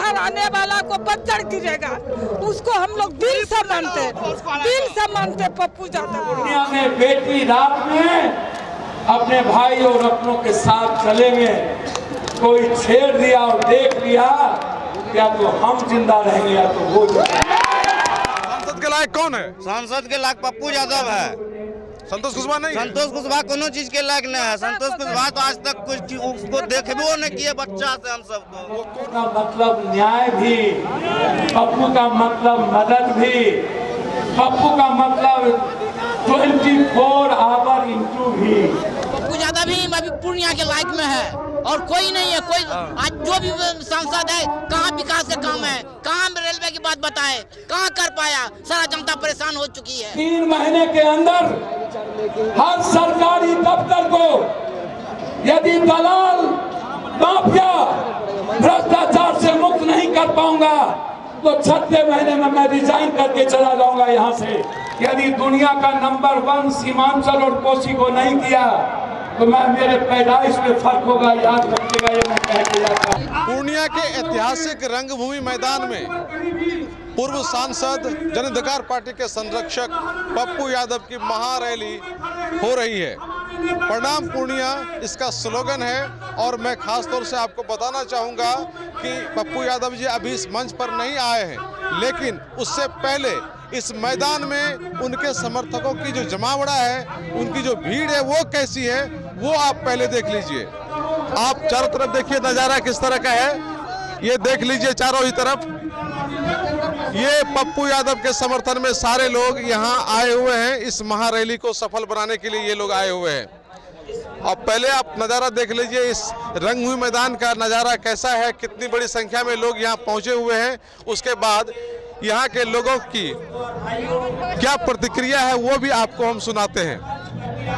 सरकार आने वाला को बच्चर गिरेगा, उसको हम लोग दिल से मानते पप्पू यादव। दुनिया में बेटी रात में अपने भाई और अपनों के साथ चलेंगे, कोई छेड़ दिया और देख लिया, या तो हम जिंदा रहेंगे या तो वो। सांसद के लायक कौन है? सांसद के लायक पप्पू यादव है। संतोष कुशवाहा नहीं? संतोष कुशवाहा कोनो चीज के लायक नहीं है। संतोष कुशवाहा तो आज तक कुछ उसको देखबो नहीं किए बच्चा से हम सबको। पप्पू का मतलब न्याय भी, पप्पू का मतलब मदद भी, पप्पू का मतलब 24 आवर इंटू भी। पप्पू यादव ही अभी पूर्णिया के लायक में है और कोई नहीं है। कोई आज जो भी सांसद है, कहाँ विकास के काम है, कहाँ रेलवे की बात बताए, कहाँ कर पाया। सारा जनता परेशान हो चुकी है। 3 महीने के अंदर हर सरकारी दफ्तर को यदि दलाल माफिया भ्रष्टाचार से मुक्त नहीं कर पाऊंगा तो 6 महीने में मैं रिजाइन करके चला जाऊंगा यहाँ से। यदि दुनिया का नंबर 1 सीमांचल और कोसी को नहीं किया तो मैं मेरे पैदाइश में फर्क होगा, याद रखिएगा ये मैं कह के जाता हूं। पूर्णिया के ऐतिहासिक रंगभूमि मैदान में पूर्व सांसद जन अधिकार पार्टी के संरक्षक पप्पू यादव की महारैली हो रही है। प्रणाम पूर्णिया इसका स्लोगन है और मैं खास तौर से आपको बताना चाहूँगा कि पप्पू यादव जी अभी इस मंच पर नहीं आए हैं, लेकिन उससे पहले इस मैदान में उनके समर्थकों की जो जमावड़ा है, उनकी जो भीड़ है वो कैसी है वो आप पहले देख लीजिए। आप चारों तरफ देखिए नज़ारा किस तरह का है, ये देख लीजिए चारों ही तरफ। ये पप्पू यादव के समर्थन में सारे लोग यहाँ आए हुए हैं। इस महारैली को सफल बनाने के लिए ये लोग आए हुए हैं। अब पहले आप नज़ारा देख लीजिए, इस रंगभूमि मैदान का नज़ारा कैसा है, कितनी बड़ी संख्या में लोग यहाँ पहुँचे हुए हैं। उसके बाद यहाँ के लोगों की क्या प्रतिक्रिया है वो भी आपको हम सुनाते हैं।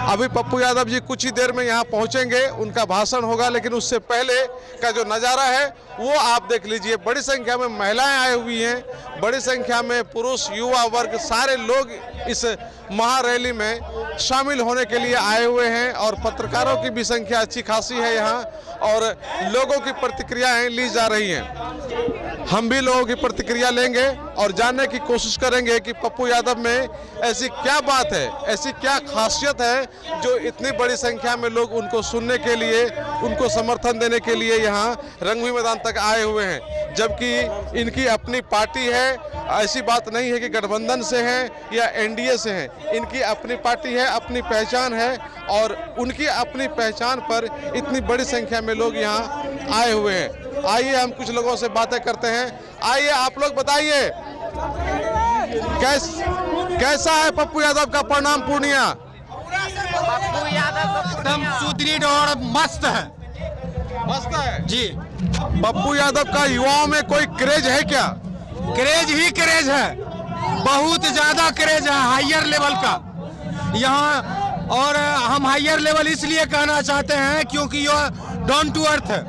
अभी पप्पू यादव जी कुछ ही देर में यहाँ पहुँचेंगे, उनका भाषण होगा, लेकिन उससे पहले का जो नज़ारा है वो आप देख लीजिए। बड़ी संख्या में महिलाएं आई हुई हैं, बड़ी संख्या में पुरुष, युवा वर्ग, सारे लोग इस महारैली में शामिल होने के लिए आए हुए हैं और पत्रकारों की भी संख्या अच्छी खासी है यहाँ और लोगों की प्रतिक्रियाएं ली जा रही हैं। हम भी लोगों की प्रतिक्रिया लेंगे और जानने की कोशिश करेंगे कि पप्पू यादव में ऐसी क्या बात है, ऐसी क्या खासियत है जो इतनी बड़ी संख्या में लोग उनको सुनने के लिए, उनको समर्थन देने के लिए यहाँ रंगभूमि मैदान तक आए हुए हैं। जबकि इनकी अपनी पार्टी है, ऐसी बात नहीं है कि गठबंधन से हैं या एनडीए से हैं। इनकी अपनी पार्टी है, अपनी पहचान है और उनकी अपनी पहचान पर इतनी बड़ी संख्या में लोग यहाँ आए हुए हैं। आइए हम कुछ लोगों से बातें करते हैं। आइए आप लोग बताइए कैसा है पप्पू यादव का प्रणाम पूर्णिया? पप्पू यादव एकदम सुदृढ़ और मस्त है। मस्त है जी। पप्पू यादव का युवाओं में कोई क्रेज है क्या? क्रेज ही क्रेज है, बहुत ज्यादा क्रेज है, हायर लेवल का यहाँ। और हम हायर लेवल इसलिए कहना चाहते हैं क्योंकि यह डाउन टू अर्थ है,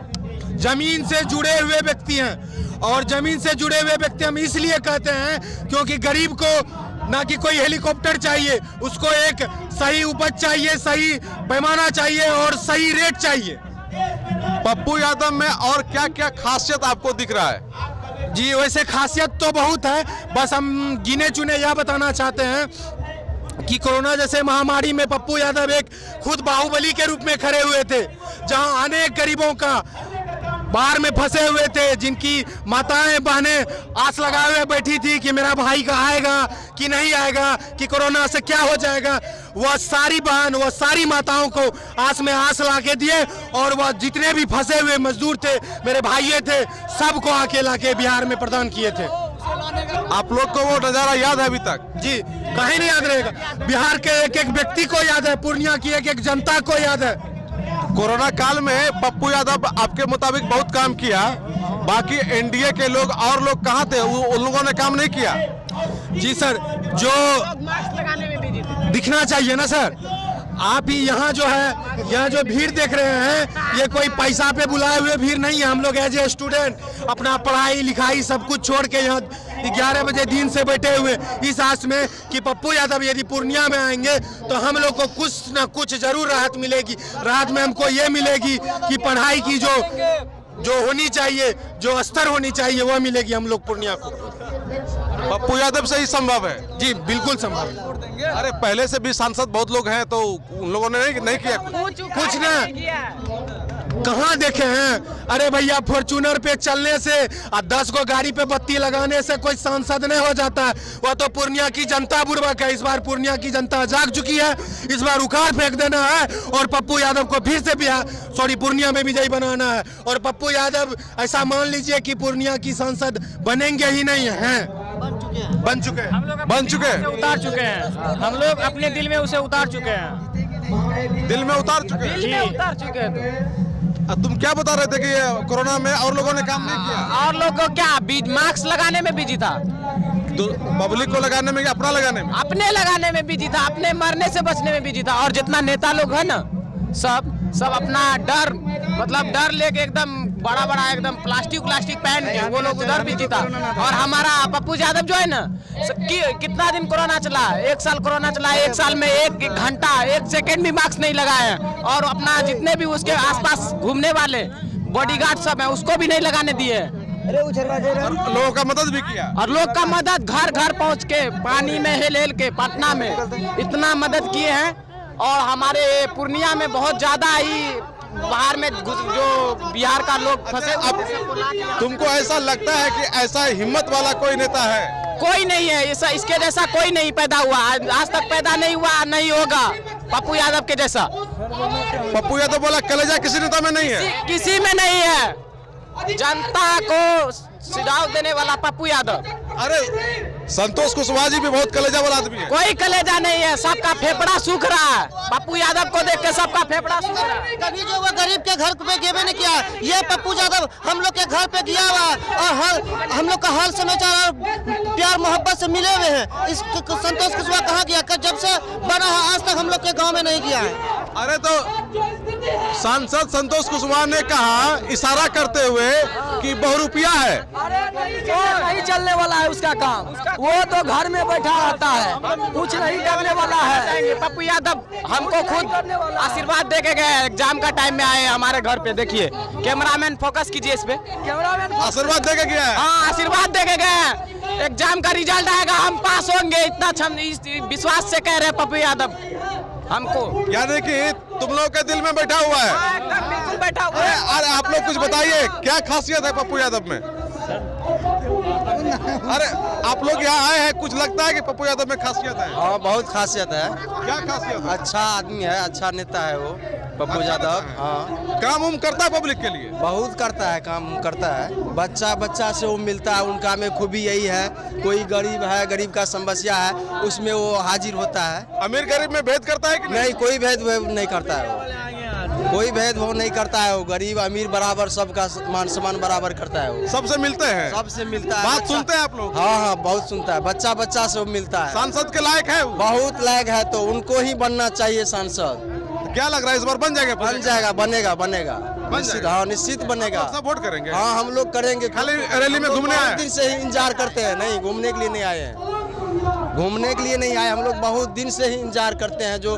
जमीन से जुड़े हुए व्यक्ति हैं। और जमीन से जुड़े हुए व्यक्ति हम इसलिए कहते हैं क्योंकि गरीब को ना कि कोई हेलीकॉप्टर चाहिए, उसको एक सही उपज चाहिए, सही पैमाना चाहिए और सही रेट चाहिए। पप्पू यादव में और क्या क्या खासियत आपको दिख रहा है? जी वैसे खासियत तो बहुत है, बस हम गिने चुने यह बताना चाहते हैं कि कोरोना जैसे महामारी में पप्पू यादव एक खुद बाहुबली के रूप में खड़े हुए थे, जहां अनेक गरीबों का बाहर में फंसे हुए थे, जिनकी माताएं बहनें आस लगाए हुए बैठी थी कि मेरा भाई का आएगा कि नहीं आएगा, कि कोरोना से क्या हो जाएगा। वह सारी बहन, वह सारी माताओं को आस में आस ला के दिए और वह जितने भी फंसे हुए मजदूर थे, मेरे भाइये थे, सबको आके ला के बिहार में प्रदान किए थे। आप लोग को वो नजारा याद है अभी तक? जी कहीं नहीं याद रहेगा, बिहार के एक एक व्यक्ति को याद है, पूर्णिया की एक एक जनता को याद है। कोरोना काल में पप्पू यादव आपके मुताबिक बहुत काम किया, बाकी एनडीए के लोग और लोग कहाँ थे? उन लोगों ने काम नहीं किया? जी सर, जो दिखना चाहिए ना सर, आप ही यहाँ जो है, यहाँ जो भीड़ देख रहे हैं, ये कोई पैसा पे बुलाए हुए भीड़ नहीं है। हम लोग एज ए स्टूडेंट अपना पढ़ाई लिखाई सब कुछ छोड़ के यहाँ 11 बजे दिन से बैठे हुए इस आस में कि पप्पू यादव यदि पूर्णिया में आएंगे तो हम लोग को कुछ न कुछ जरूर राहत मिलेगी। राहत में हमको ये मिलेगी कि पढ़ाई की जो जो होनी चाहिए, जो स्तर होनी चाहिए वो मिलेगी हम लोग पूर्णिया को। पप्पू यादव से ही संभव है? जी बिल्कुल संभव है। अरे पहले से भी सांसद बहुत लोग हैं, तो उन लोगों ने नहीं किया कुछ ना, कहाँ देखे हैं? अरे भैया फॉर्च्यूनर पे चलने से और 10 को गाड़ी पे बत्ती लगाने से कोई सांसद नहीं हो जाता है। वह तो पूर्णिया की जनता बुर्बक है। इस बार पूर्णिया की जनता जाग चुकी है। इस बार उखाड़ फेंक देना है और पप्पू यादव को फिर से पूर्णिया में विजयी बनाना है। और पप्पू यादव ऐसा मान लीजिए कि पूर्णिया की सांसद बनेंगे ही नहीं हैं, बन चुके हैं, उतार चुके हैं। हम लोग अपने दिल में उसे उतार चुके हैं, दिल में उतार चुके हैं। तुम क्या बता रहे थे कि ये कोरोना में और लोगों ने काम नहीं किया? और लोग को क्या मास्क लगाने में बिजी था, पब्लिक को लगाने में या अपना लगाने में? अपने लगाने में बिजी था, अपने मरने से बचने में बिजी था। और जितना नेता लोग है ना, सब अपना डर डर लेके एकदम बड़ा एकदम प्लास्टिक पहन के वो लोग उधर बिजी था। और हमारा पप्पू यादव जो है ना, कितना दिन कोरोना चला, 1 साल कोरोना चला, 1 साल में 1 घंटा 1 सेकेंड भी मास्क नहीं लगाए। और अपना जितने भी उसके आसपास घूमने वाले बॉडीगार्ड सब है उसको भी नहीं लगाने दिए। लोगों का मदद भी किया, और लोग का मदद घर घर पहुंच के पानी में हेल के पटना में इतना मदद किए हैं। और हमारे पूर्णिया में बहुत ज्यादा ही बाहर में जो बिहार का लोग फंसे। अब तुमको ऐसा लगता है कि ऐसा हिम्मत वाला कोई नेता है? कोई नहीं है ऐसा, इसके जैसा कोई नहीं पैदा हुआ, आज तक पैदा नहीं हुआ, नहीं होगा पप्पू यादव के जैसा। पप्पू यादव बोला कलेजा किसी नेता में नहीं है, किसी में नहीं है। जनता को सुझाव देने वाला पप्पू यादव। अरे संतोष कुशवाहा जी भी बहुत कलेजा वाला आदमी है। कोई कलेजा नहीं है, सबका फेफड़ा सूख रहा है। पप्पू यादव को देख के सबका फेफड़ा सूख रहा है। कभी जो वो गरीब के घर पे गेबे नहीं किया, ये पप्पू यादव हम लोग के घर पे गया हुआ और हम लोग का हाल समाचार और प्यार मोहब्बत से मिले हुए हैं। इस संतोष कुशवाहा कहाँ गया? जब से बना है आज तक हम लोग के गाँव में नहीं गया है। अरे तो सांसद संतोष कुशवाहा ने कहा इशारा करते हुए कि बहुरूपिया है। नहीं चलने वाला है उसका काम, वो तो घर में बैठा रहता है, कुछ नहीं करने वाला है। पप्पू यादव हमको खुद आशीर्वाद दे के गए, एग्जाम का टाइम में आए हमारे घर पे। देखिए कैमरामैन फोकस कीजिए इस पे, कैमरामैन आशीर्वाद दे के गया है। हाँ आशीर्वाद दे के गए। एग्जाम का रिजल्ट आएगा, हम पास होंगे, इतना विश्वास से कह रहे पप्पू यादव हमको। यानी कि तुम लोग के दिल में बैठा हुआ है? एकदम बिल्कुल बैठा हुआ है। अरे आप लोग कुछ बताइए, क्या खासियत है पप्पू यादव में? अरे आप लोग यहाँ आए हैं, कुछ लगता है कि पप्पू यादव में खासियत है? हाँ बहुत खासियत है। क्या खासियत है? अच्छा आदमी है, अच्छा नेता है वो पप्पू यादव। हाँ काम उम करता है पब्लिक के लिए, बहुत करता है, काम करता है। बच्चा से वो मिलता है, उनका में खूबी यही है। कोई गरीब है, गरीब का समस्या है, उसमें वो हाजिर होता है। अमीर गरीब में भेद करता है कि नहीं? कोई भेदभाव नहीं करता है वो, कोई भेदभाव नहीं करता है वो। गरीब अमीर बराबर सबका मान सम्मान बराबर करता है वो। सबसे मिलते हैं, सबसे मिलता है। बात सुनते हैं आप लोग? हाँ बहुत सुनता है, बच्चा से वो मिलता है। सांसद के लायक है वो? बहुत लायक है, तो उनको ही बनना चाहिए सांसद। क्या लग रहा है इस बार बन जाएगा? बनेगा निश्चित। हाँ निश्चित बनेगा। सब वोट करेंगे? हाँ हम लोग करेंगे। खाली रैली में घूमने आए? दिन से ही इंतजार करते हैं, नहीं घूमने के लिए नहीं आए हैं, घूमने के लिए नहीं आए। हम लोग बहुत दिन से ही इंतजार करते हैं। जो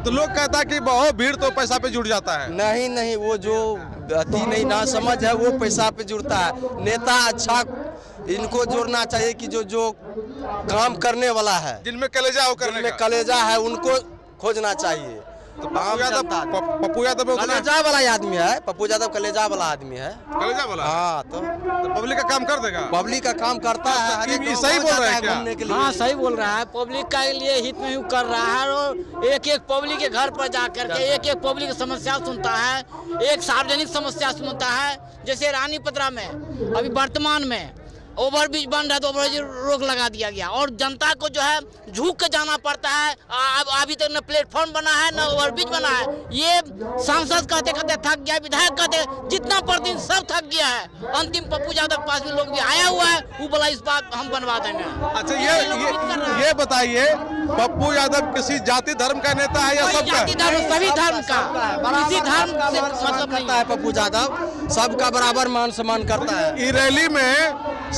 तो लोग कहता है कि बहुत भीड़ तो पैसा पे जुड़ जाता है। नहीं, वो जो अति नहीं ना समझ है वो पैसा पे जुड़ता है। नेता अच्छा इनको जोड़ना चाहिए कि जो काम करने वाला है, जिनमें कलेजा हो, करने में कलेजा है, उनको खोजना चाहिए। तो पप्पू यादव कलेजा वाला आदमी है। पप्पू यादव कलेजा वाला आदमी है। कलेजा वाला? हाँ तो पब्लिक का काम कर देगा। पब्लिक का काम करता है। सही बोल रहा है क्या? हाँ सही बोल रहा है, पब्लिक का लिए हित में ही कर रहा है। और एक पब्लिक के घर पर जा करके एक पब्लिक की समस्या सुनता है, एक सार्वजनिक समस्या सुनता है। जैसे रानीपत्रा में अभी वर्तमान में ओवरब्रिज बन रहा है, तो ओवरब्रिज रोक लगा दिया गया और जनता को जो है झुक के जाना पड़ता है। अभी तक न प्लेटफॉर्म बना है, न ओवरब्रिज बना है। ये सांसद कहते थक गया, विधायक कहते जितना प्रतिदिन सब थक गया है। अंतिम पप्पू यादव के पास भी लोग भी आया हुआ है, वो बोला इस बात हम बनवा देंगे। अच्छा ये बताइए, पप्पू यादव किसी जाति धर्म का नेता है या सबका? जाति धर्म, सभी धर्म का, किसी धर्म से मतलब नहीं है। पप्पू यादव सबका बराबर मान सम्मान करता है। इस रैली में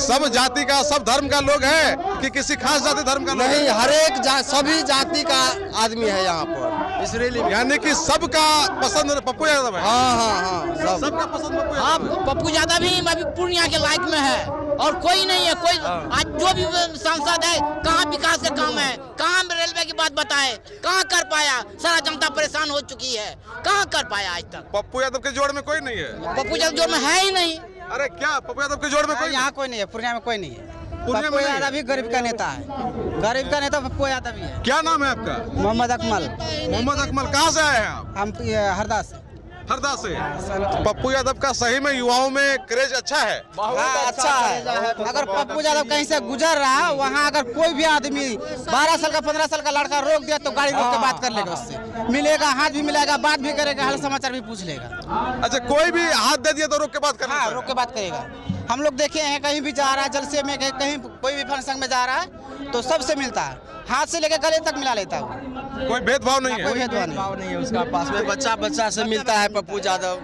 सब जाति का, सब धर्म का लोग है कि किसी खास जाति धर्म का? नहीं, हर एक सभी जाति का आदमी है यहाँ पर। यानी कि सबका पसंद पप्पू यादव है। हाँ सबका पसंद पप्पू हाँ, यादव है। पप्पू यादव ही अभी पूर्णिया के लायक में है और कोई नहीं है। कोई आज जो भी सांसद है, कहाँ विकास के काम है, कहाँ रेलवे की बात बताए, कहाँ कर पाया। सारा जनता परेशान हो चुकी है, कहाँ कर पाया आज तक। पप्पू यादव के जोड़ में कोई नहीं है। पप्पू यादव जोड़ में है ही नहीं। अरे क्या पप्पू यादव के जोड़ में कोई यहाँ कोई नहीं है, पूर्णिया में कोई नहीं है। पूर्णिया में पप्पू नहीं है? यादव ही गरीब का नेता है, गरीब का नेता पप्पू यादव ही है। क्या नाम है आपका? मोहम्मद अकमल। मोहम्मद अकमल। कहाँ से आए हैं आप? हम हरदा से। हरदा से। पप्पू यादव का सही में युवाओं में क्रेज अच्छा है। हाँ, अच्छा है। अगर पप्पू यादव कहीं से गुजर रहा है, वहाँ अगर कोई भी आदमी 12 साल का 15 साल का लड़का रोक दिया तो गाड़ी रोक के बात कर लेगा, उससे मिलेगा, हाथ भी मिलेगा, बात भी करेगा, हाल समाचार भी पूछ लेगा। अच्छा, कोई भी हाथ दे दिया तो रोक के बात करना? हाँ, रोक के बात करेगा। हम लोग देखे हैं, कहीं भी जा रहा है, जलसे में कहीं कोई भी फंक्शन में जा रहा है तो सबसे मिलता है, हाथ से लेकर गले तक मिला लेता है। कोई भेदभाव नहीं है। कोई भेदभाव नहीं है उसका पास में बच्चा से मिलता है पप्पू यादव,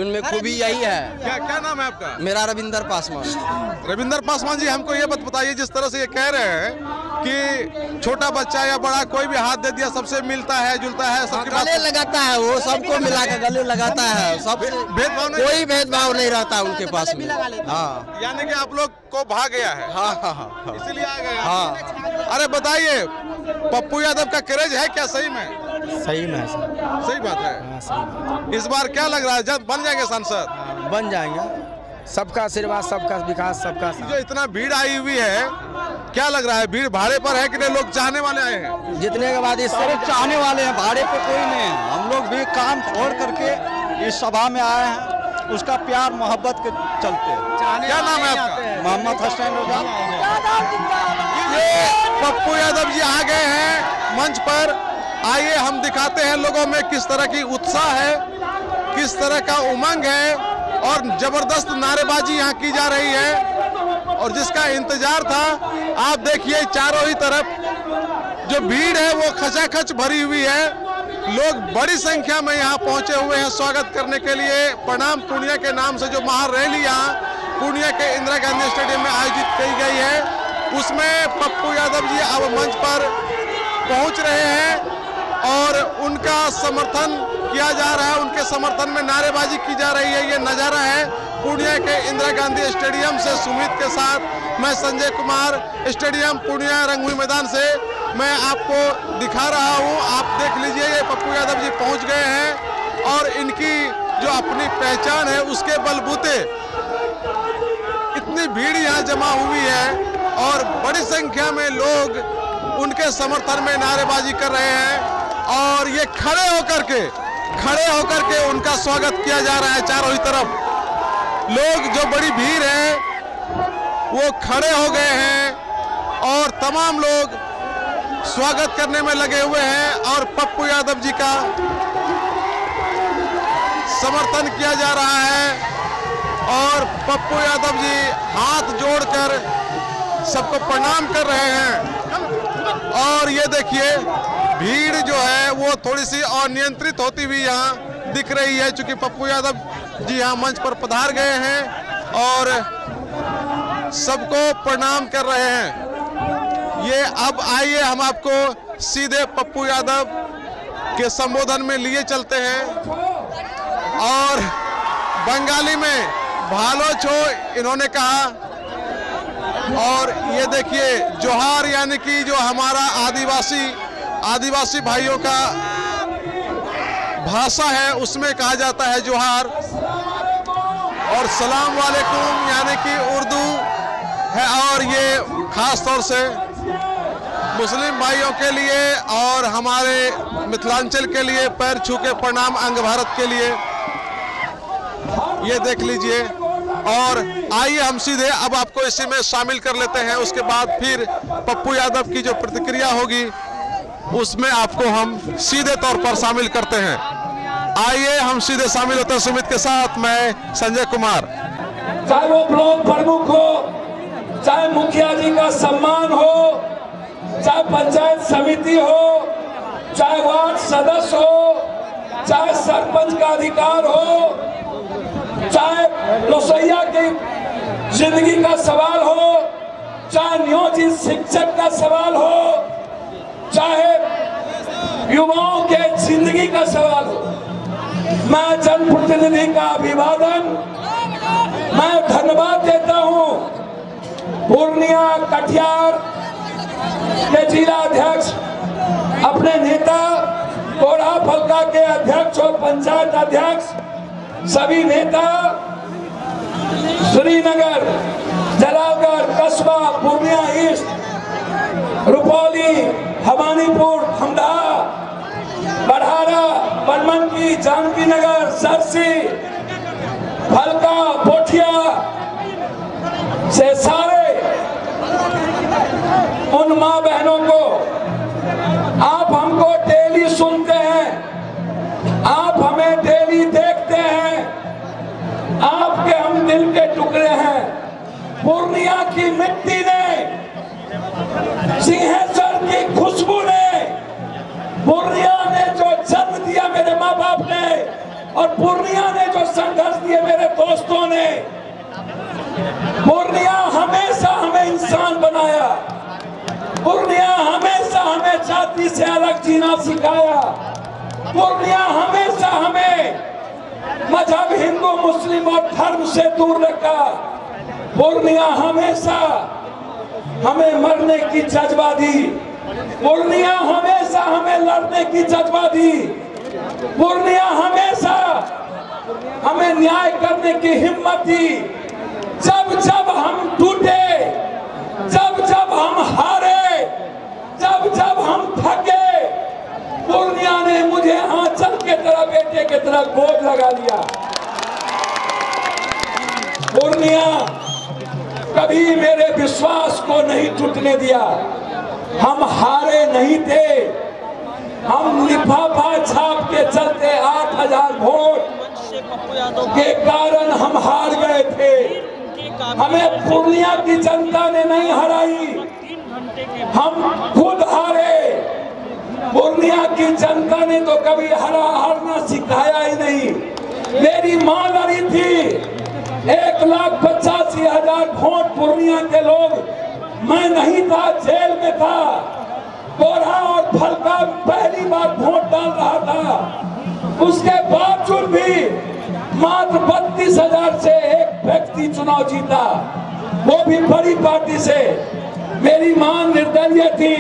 उनमें खूबी यही है। क्या नाम है आपका? मेरा रविंदर पासवान। रविंदर पासवान जी, हमको ये बात बताइए, जिस तरह से ये कह रहे हैं कि छोटा बच्चा या बड़ा कोई भी हाथ दे दिया सबसे मिलता है, जुलता है, सबके गले लगाता है, वो सबको मिला के गले लगाता है, सब भेदभाव नहीं, कोई भेदभाव नहीं रहता उनके पास में। हाँ, यानी कि आप लोग को भा गया है। हाँ, इसीलिए आ गए। हाँ। अरे बताइए, पप्पू यादव का क्रेज है क्या सही में? सही में सही बात है। इस बार क्या लग रहा है, जब बन जाएंगे सांसद? बन जाएंगे, सबका आशीर्वाद, सबका विकास, सबका। जो इतना भीड़ आई हुई है, क्या लग रहा है, भीड़ भाड़े पर है कि नहीं, लोग चाहने वाले आए हैं? जितने के बाद इससे चाहने वाले हैं, भाड़े पे कोई नहीं है। हम लोग भी काम छोड़ करके इस सभा में आए हैं, उसका प्यार मोहब्बत के चलते। क्या नाम है आपका? मोहम्मद हसन रजा। ये पप्पू यादव जी आ गए हैं मंच पर। आइए हम दिखाते हैं लोगों में किस तरह की उत्साह है, किस तरह का उमंग है और जबरदस्त नारेबाजी यहाँ की जा रही है और जिसका इंतजार था। आप देखिए चारों ही तरफ जो भीड़ है वो खचाखच भरी हुई है, लोग बड़ी संख्या में यहाँ पहुंचे हुए हैं स्वागत करने के लिए। प्रणाम पूर्णिया के नाम से जो महारैली यहाँ पूर्णिया के इंदिरा गांधी स्टेडियम में आयोजित की गई है, उसमें पप्पू यादव जी अब मंच पर पहुंच रहे हैं और उनका समर्थन किया जा रहा है, उनके समर्थन में नारेबाजी की जा रही है। ये नज़ारा है पूर्णिया के इंदिरा गांधी स्टेडियम से। सुमित के साथ मैं संजय कुमार, स्टेडियम पूर्णिया रंगभूमि मैदान से मैं आपको दिखा रहा हूँ। आप देख लीजिए, ये पप्पू यादव जी पहुँच गए हैं और इनकी जो अपनी पहचान है उसके बलबूते इतनी भीड़ यहाँ जमा हुई है और बड़ी संख्या में लोग उनके समर्थन में नारेबाजी कर रहे हैं और ये खड़े होकर के उनका स्वागत किया जा रहा है। चारों ही तरफ लोग, जो बड़ी भीड़ है वो खड़े हो गए हैं और तमाम लोग स्वागत करने में लगे हुए हैं और पप्पू यादव जी का समर्थन किया जा रहा है और पप्पू यादव जी हाथ जोड़कर सबको प्रणाम कर रहे हैं। और ये देखिए भीड़ जो है वो थोड़ी सी अनियंत्रित होती हुई यहाँ दिख रही है, क्योंकि पप्पू यादव जी यहाँ मंच पर पधार गए हैं और सबको प्रणाम कर रहे हैं। ये अब आइए हम आपको सीधे पप्पू यादव के संबोधन में लिए चलते हैं और बंगाली में भालो छो इन्होंने कहा और ये देखिए जोहार, यानी कि जो हमारा आदिवासी भाइयों का भाषा है उसमें कहा जाता है जोहार, और सलाम वालेकुम यानी कि उर्दू है। और ये खास तौर से मुस्लिम भाइयों के लिए और हमारे मिथिलांचल के लिए पैर छू के प्रणाम अंग भारत के लिए, ये देख लीजिए। और आइए हम सीधे अब आपको इसी में शामिल कर लेते हैं, उसके बाद फिर पप्पू यादव की जो प्रतिक्रिया होगी उसमें आपको हम सीधे तौर पर शामिल करते हैं। आइए हम सीधे शामिल होते हैं सुमित के साथ, मैं संजय कुमार। चाहे वो ब्लॉक प्रमुख हो, चाहे मुखिया जी का सम्मान हो, चाहे पंचायत समिति हो, चाहे वार्ड सदस्य हो, चाहे सरपंच का अधिकार हो, चाहे रसोइया की जिंदगी का सवाल हो, चाहे नियोजित शिक्षक का सवाल हो, चाहे युवाओं के जिंदगी का सवाल हो। मैं जनप्रतिनिधि का अभिवादन, मैं धन्यवाद देता हूं पूर्णिया कटिहार के जिला अध्यक्ष, अपने नेता कोढ़ा फलका के अध्यक्ष और पंचायत अध्यक्ष, सभी नेता, श्रीनगर, जलालगढ़, कस्बा, पूर्णिया ईस्ट, रुपौली, भवानीपुर, खमदाहा, बढ़ारा, बनमनकी, जानकी नगर, सरसी, फलका, पोठिया से सारे उन माँ बहनों को, आप हमको डेली सुनते हैं, आप हमें डेली देखते हैं, आपके हम दिल के टुकड़े हैं। पूर्णिया की मिट्टी ने, सिंहेश्वर की खुशबू ने, पूर्णिया ने जो जन्म दिया मेरे माँ बाप ने, और पूर्णिया ने जो संघर्ष दिए मेरे दोस्तों ने, पूर्णिया हमेशा हमें इंसान बनाया, पूर्णिया हमेशा हमें जाति से अलग जीना सिखाया, पूर्णिया हमेशा हमें मजहब हिंदू मुस्लिम और धर्म से दूर रखा, पूर्णिया हमेशा हमें मरने की जज्बा दी, पूर्णिया हमेशा हमें लड़ने की जज्बा दी, पूर्णिया हमेशा हमें न्याय करने की हिम्मत दी। जब जब हम टूटे, जब जब हम हारे, जब जब हम थके, पूर्णिया ने मुझे आंचल के तरह, बेटे के तरह गोद लगा लिया। पूर्णिया कभी मेरे विश्वास को नहीं टूटने दिया। हम हारे नहीं थे, हम लिफाफा छाप के चलते 8000 वोट के कारण हम हार गए थे। हमें पूर्णिया की जनता ने नहीं हराई, हम खुद हारे। पूर्णिया की जनता ने तो कभी हारना सिखाया ही नहीं। मेरी मां लड़ी थी, 1,85,000 वोट पूर्णिया के लोग, मैं नहीं था, जेल में था। कोढ़ा और फलका पहली बार वोट डाल रहा था, उसके बावजूद भी मात्र 32,000 से एक व्यक्ति चुनाव जीता, वो भी बड़ी पार्टी से। मेरी मां निर्दलीय थी,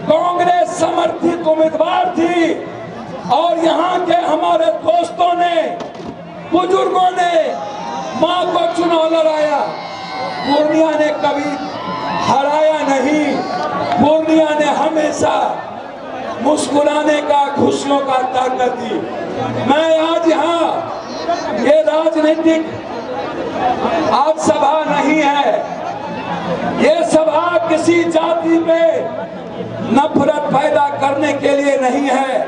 कांग्रेस समर्थित उम्मीदवार थी, और यहाँ के हमारे दोस्तों ने, बुजुर्गों ने मां को चुनाव लड़ाया। पूर्णिया ने कभी हराया नहीं, पूर्णिया ने हमेशा मुस्कुराने का, खुशियों का ताकत दी। मैं आज यहाँ, ये राजनीतिक आज सभा नहीं है, ये सभा किसी जाति पे नफरत पैदा करने के लिए नहीं है।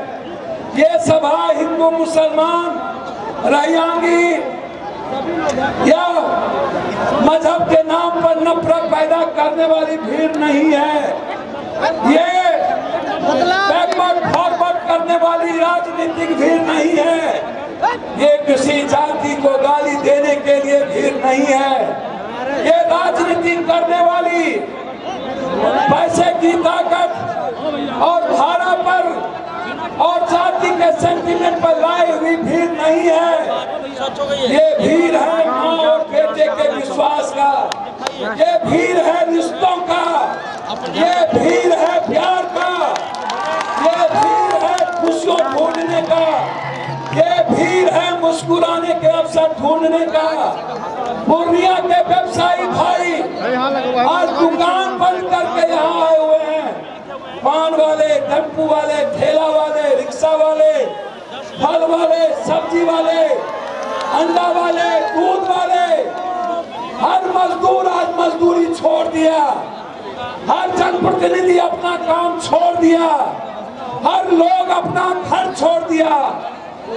ये सभा हिंदू मुसलमान, रैयांगी या मजहब के नाम पर नफरत पैदा करने वाली भीड़ नहीं है। ये बैकवर्ड फॉरवर्ड करने वाली राजनीतिक भीड़ नहीं है। ये किसी जाति को गाली देने के लिए भीड़ नहीं है। ये राजनीति करने वाली, पैसे की ताकत और धारा पर और जाति के सेंटिमेंट पर लाई हुई भीड़ नहीं है। ये भीड़ है माँ और बेटे के विश्वास का, ये भीड़ है रिश्तों का, ये भीड़ है प्यार का, ये भीड़ है खुशियों ढूंढने का, ये भीड़ है मुस्कुराने के अवसर ढूंढने का। पूर्णिया के व्यवसायी भाई आज दुकान बंद करके यहाँ आए हुए हैं, पान वाले, टेम्पू वाले, ठेला वाले, रिक्शा वाले, फल वाले, सब्जी वाले, अंडा वाले, दूध वाले, हर मजदूर आज मजदूरी छोड़ दिया, हर जनप्रतिनिधि अपना काम छोड़ दिया, हर लोग अपना घर छोड़ दिया,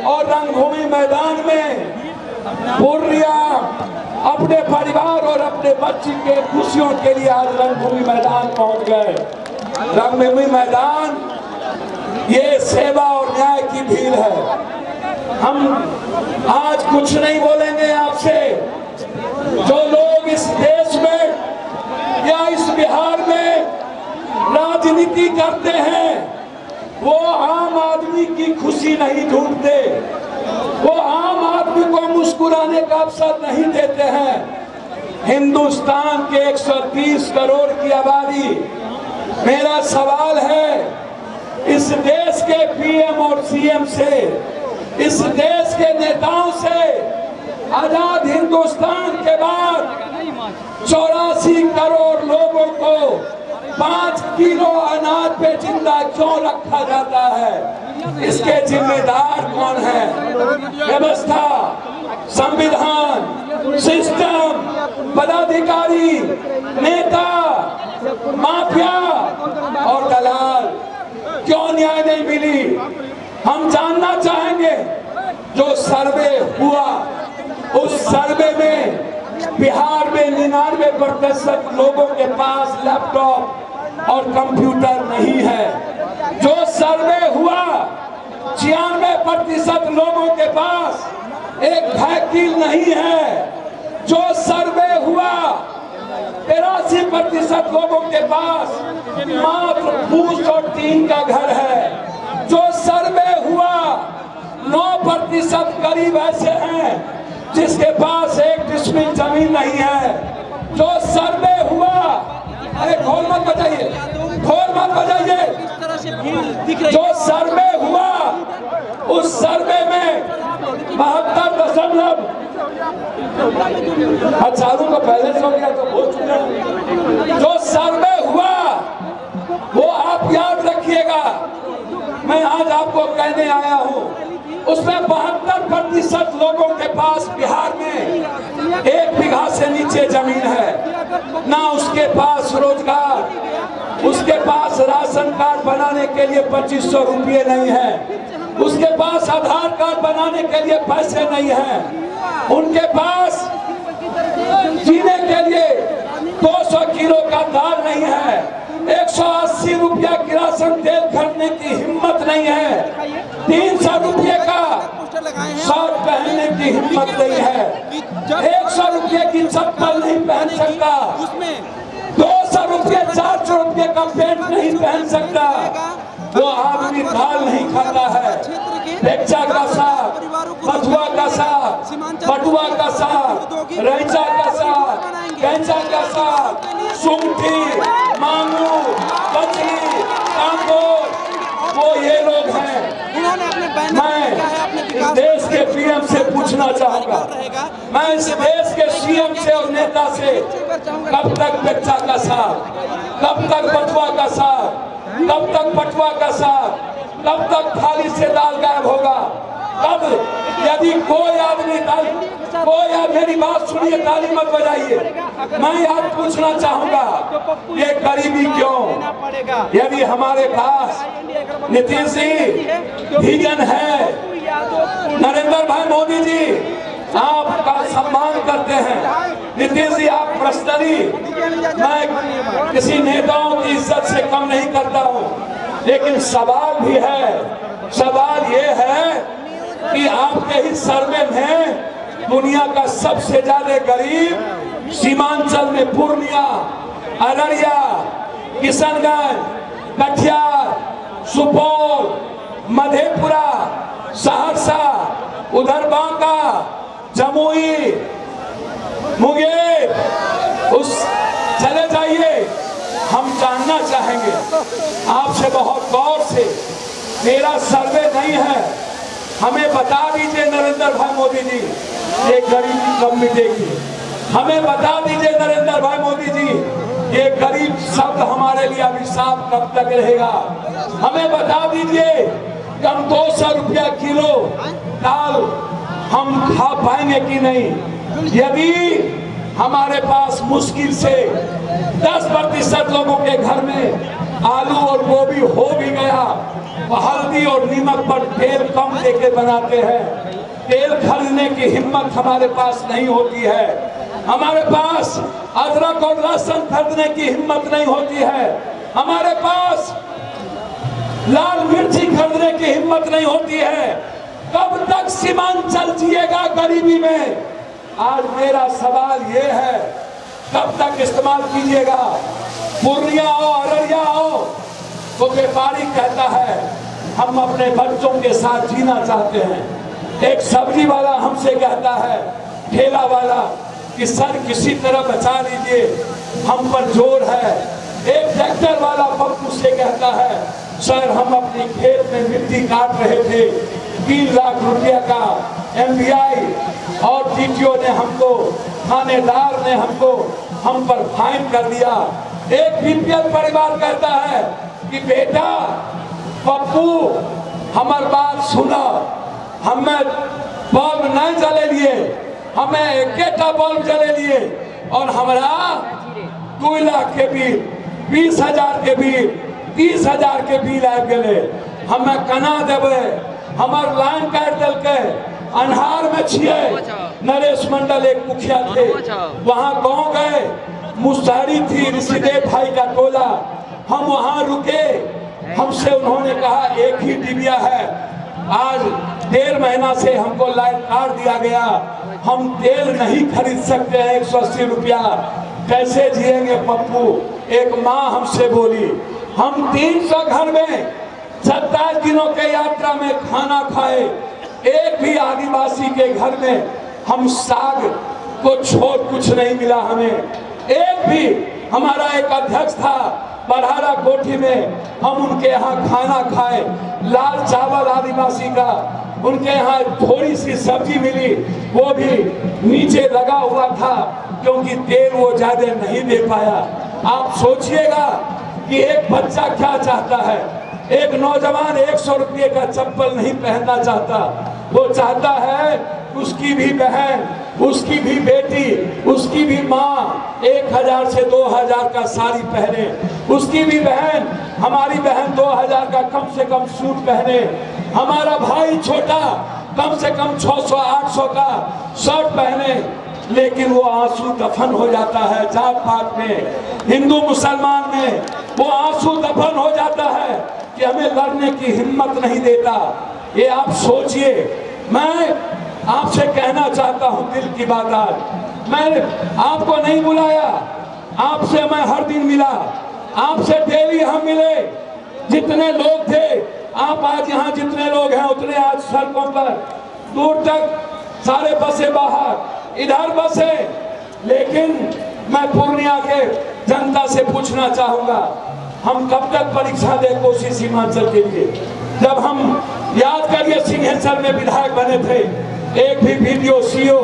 और रंगभूमि मैदान में पूर्णिया अपने परिवार और अपने बच्ची के खुशियों के लिए आज रंगभूमि मैदान पहुंच गए। रंगभूमि मैदान ये सेवा और न्याय की भीड़ है। हम आज कुछ नहीं बोलेंगे आपसे। जो लोग इस देश में या इस बिहार में राजनीति करते हैं, वो आम आदमी की खुशी नहीं ढूंढते, वो आम आदमी को मुस्कुराने का अवसर नहीं देते हैं। हिंदुस्तान के 130 करोड़ की आबादी, मेरा सवाल है इस देश के पीएम और सीएम से, इस देश के नेताओं से, आजाद हिंदुस्तान के बाद 84 करोड़ लोगों को 5 किलो अनाज पे जिंदा क्यों रखा जाता है? इसके जिम्मेदार कौन है? व्यवस्था, संविधान, सिस्टम, पदाधिकारी, नेता, माफिया और दलाल। क्यों न्याय नहीं मिली? हम जानना चाहेंगे। जो सर्वे हुआ उस सर्वे में बिहार में 99% लोगों के पास लैपटॉप और कंप्यूटर नहीं है। जो सर्वे हुआ 96% लोगों के पास एक साइकिल नहीं है। जो सर्वे हुआ 83% लोगों के पास मात्र फूस और टीन का घर है। जो सर्वे हुआ 9% करीब ऐसे हैं जिसके पास 1 डिसमिल जमीन नहीं है। जो सर्वे हुआ, अरे ढोल मत बजाइए, ढोल मत बजाइए। जो सर्वे हुआ उस सर्वे में 72 हजारों को पहले से हो गया तो हो चुका। जो सर्वे हुआ वो आप याद रखिएगा, मैं आज आपको कहने आया हूँ। उसमें 72% लोगों के पास बिहार में 1 बीघा से नीचे जमीन है। ना उसके पास रोजगार, उसके पास राशन कार्ड बनाने के लिए 2500 रुपये नहीं है, उसके पास आधार कार्ड बनाने के लिए पैसे नहीं है, उनके पास जीने के लिए 200 किलो का दाल नहीं है, 180 रुपया की राशन तेल खरीदने की हिम्मत नहीं है, 300 रुपये का शर्ट पहनने की हिम्मत नहीं है, 100 रुपये की चप्पल नहीं पहन सकता, 200 रुपये 400 रुपये का पैंट नहीं पहन सकता। वो आदमी दाल नहीं खाता है, बेचा का साग, बथुआ का साग, पटुआ का साग, रैंचा का साग, कैंचा का साग, सुंठी, मांगूर, मछली, कांगोर, वो ये लोग हैं। मैं इस देश के पीएम से पूछना चाहूंगा, मैं इस देश के सीएम से और नेता से, कब तक बेचा का साग, कब तक बथुआ का साग, कब तक पटुआ का साग, कब तक थाली से दाल गायब होगा? कब? यदि कोई आदमी मेरी बात सुनिए, ताली मत बजाइए। मैं आज पूछना चाहूंगा, ये गरीबी क्यों? यदि हमारे पास नीतीश जी विजन है, नरेंद्र भाई मोदी जी आपका सम्मान करते हैं, नीतीश जी आप पर्सनली, मैं किसी नेताओं की इज्जत से कम नहीं करता हूं, लेकिन सवाल भी है। सवाल ये है कि आपके ही सर्वे में दुनिया का सबसे ज्यादा गरीब सीमांचल में पूर्णिया, अररिया, किशनगंज, कटिहार, सुपौल, मधेपुरा, सहरसा, उधर बांका, जमुई, मुंगेर, उस चले जाइए। हम जानना चाहेंगे आपसे बहुत गौर से, मेरा सर्वे नहीं है, हमें बता दीजिए नरेंद्र भाई मोदी जी, ये गरीबी कब मिटेगी? हमें बता दीजिए नरेंद्र भाई मोदी जी, ये गरीब शब्द हमारे लिए अभिशाप कब तक रहेगा? हमें बता दीजिए कि हम 200 रुपया किलो दाल हम खा पाएंगे कि नहीं? यदि हमारे पास मुश्किल से 10% लोगों के घर में आलू और गोभी हो भी गया, तो हल्दी और नमक पर तेल कम देके बनाते हैं। तेल खरीदने की हिम्मत हमारे पास नहीं होती है, हमारे पास अदरक और लहसुन खरीदने की हिम्मत नहीं होती है, हमारे पास लाल मिर्ची खरीदने की हिम्मत नहीं होती है। कब तक सीमांचल जिएगा गरीबी में? आज मेरा सवाल ये है, कब तक इस्तेमाल कीजिएगा? पूर्णिया आओ, अररिया आओ, तो व्यापारी कहता है हम अपने बच्चों के साथ जीना चाहते हैं। एक सब्जी वाला हमसे कहता है, ठेला वाला, कि सर किसी तरह बचा लीजिए, हम पर जोर है। एक ट्रैक्टर वाला पप्पू से कहता है, सर हम अपनी खेत में मिट्टी काट रहे थे, 3 लाख रुपया का MVI और DTO ने हमको, थानेदार ने हमको, हम पर फाइन कर दिया। एक BPL परिवार कहता है कि बेटा पप्पू हमार बात सुना, हमें बल्ब नहीं जले लिए, हमें एक बल्ब जले लिए और हमारा 2 लाख के बिल, 20,000 के बिल, 30,000 के बिल आ गए, हमें कना देवे, हमार लाइन काट दिल के। अन्हार में छिए नरेश मंडल एक मुखिया थे, वहाँ गाँव गए, मुस्तारी थी ऋषिदेव भाई का टोला, हम वहाँ रुके, हमसे उन्होंने कहा एक ही डिबिया है, आज 1.5 महीना से हमको लाइन काट दिया गया, हम तेल नहीं खरीद सकते हैं, 180 रुपया, कैसे जिएंगे पप्पू। एक माँ हमसे बोली, हम 300 घर में 27 दिनों के यात्रा में खाना खाए, एक भी आदिवासी के घर में हम साग को छोड़ कुछ नहीं मिला हमें, एक भी। हमारा एक अध्यक्ष था बरहारा कोठी में, हम उनके यहाँ खाना खाए, लाल चावल आदिवासी का, उनके यहाँ थोड़ी सी सब्जी मिली, वो भी नीचे लगा हुआ था क्योंकि तेल वो ज्यादा नहीं दे पाया। आप सोचिएगा कि एक बच्चा क्या चाहता है, एक नौजवान 100 रुपये का चप्पल नहीं पहनना चाहता, वो चाहता है उसकी भी बहन, उसकी भी बेटी, उसकी भी माँ 1000 से 2000 का साड़ी पहने, उसकी भी बहन, हमारी बहन 2000 का कम से कम सूट पहने, हमारा भाई छोटा कम से कम 600-800 का शर्ट पहने। लेकिन वो आंसू दफन हो जाता है जात पात में, हिंदू मुसलमान में वो आंसू दफन हो जाता है कि हमें लड़ने की हिम्मत नहीं देता। ये आप सोचिए। मैं आपसे कहना चाहता हूं दिल की बात, आज मैं आपको नहीं बुलाया, आपसे मैं हर दिन मिला, आपसे डेली हम मिले, जितने लोग थे आप आज यहाँ जितने लोग हैं उतने आज सड़कों पर, दूर तक सारे बसे बाहर, इधर बसे। लेकिन मैं पूर्णिया के जनता से पूछना चाहूंगा, हम कब तक परीक्षा दे कोसी सीमांचल के लिए? जब हम याद करिए सिंहेश्वर में विधायक बने थे, एक भी VDO CO,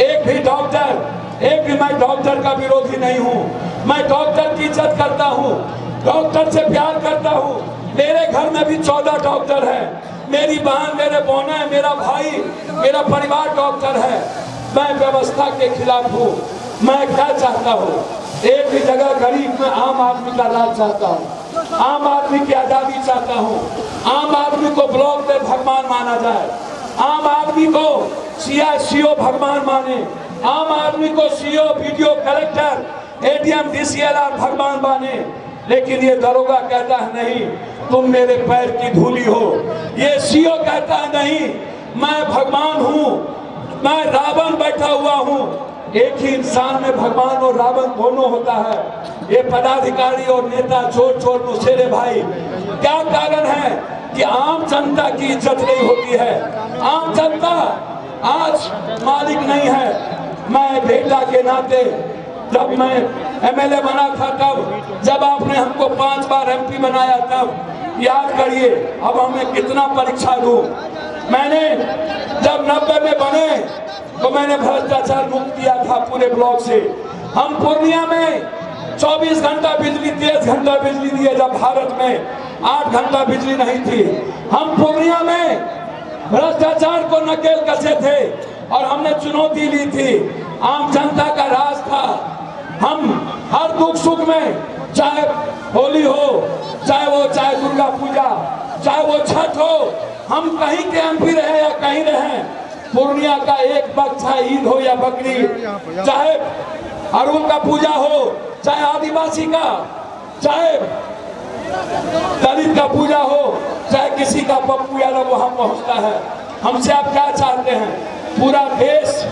एक भी डॉक्टर, एक भी, मैं डॉक्टर का विरोधी नहीं हूँ, मैं डॉक्टर की इज्जत करता हूँ, डॉक्टर से प्यार करता हूँ। मेरे घर में भी 14 डॉक्टर हैं, मेरी बहन, मेरे बहन, मेरा भाई, मेरा परिवार डॉक्टर है। मैं व्यवस्था के खिलाफ हूँ। मैं क्या चाहता हूँ, एक भी जगह गरीब में आम आदमी का राज चाहता हूँ, आम आदमी की आजादी चाहता हूँ, आम आदमी को ब्लॉक में भगवान माना जाए, आम आदमी को CO भगवान माने, आम आदमी को CO, VDO, collector, ADM, DCLR भगवान माने। लेकिन ये दरोगा कहता है नहीं, तुम मेरे पैर की धूली हो। ये CO कहता है नहीं, मैं भगवान हूँ, मैं रावण बैठा हुआ हूँ। एक ही इंसान में भगवान और रावण दोनों होता है। ये पदाधिकारी और नेता चोर चोर मुसेरे भाई, क्या कारण है कि आम जनता की इज्जत नहीं होती है? आम जनता आज मालिक नहीं है। मैं बेटा के नाते, जब मैं MLA बना था, तब जब आपने हमको 5 बार MP बनाया, तब याद करिए अब हमें कितना परीक्षा दूं। मैंने जब 90 में बने तो मैंने भ्रष्टाचार मुक्त किया था पूरे ब्लॉक से। हम पूर्णिया में 24 घंटा बिजली, 23 घंटा बिजली दिए, जब भारत में 8 घंटा बिजली नहीं थी। हम पूर्णिया में भ्रष्टाचार को नकेल कसे थे और हमने चुनौती ली थी। आम जनता का राज था। हम हर दुख सुख में, चाहे होली हो, चाहे दुर्गा पूजा, चाहे वो छठ हो, हम कहीं के MP रहे या कहीं रहे, पूर्णिया का एक पक्ष, चाहे ईद हो या बकरी, चाहे अरुण का पूजा हो, चाहे आदिवासी का, चाहे दलित का पूजा हो, चाहे किसी का पप्पू यादव वहां पहुंचता है। हमसे आप क्या चाहते हैं? पूरा देश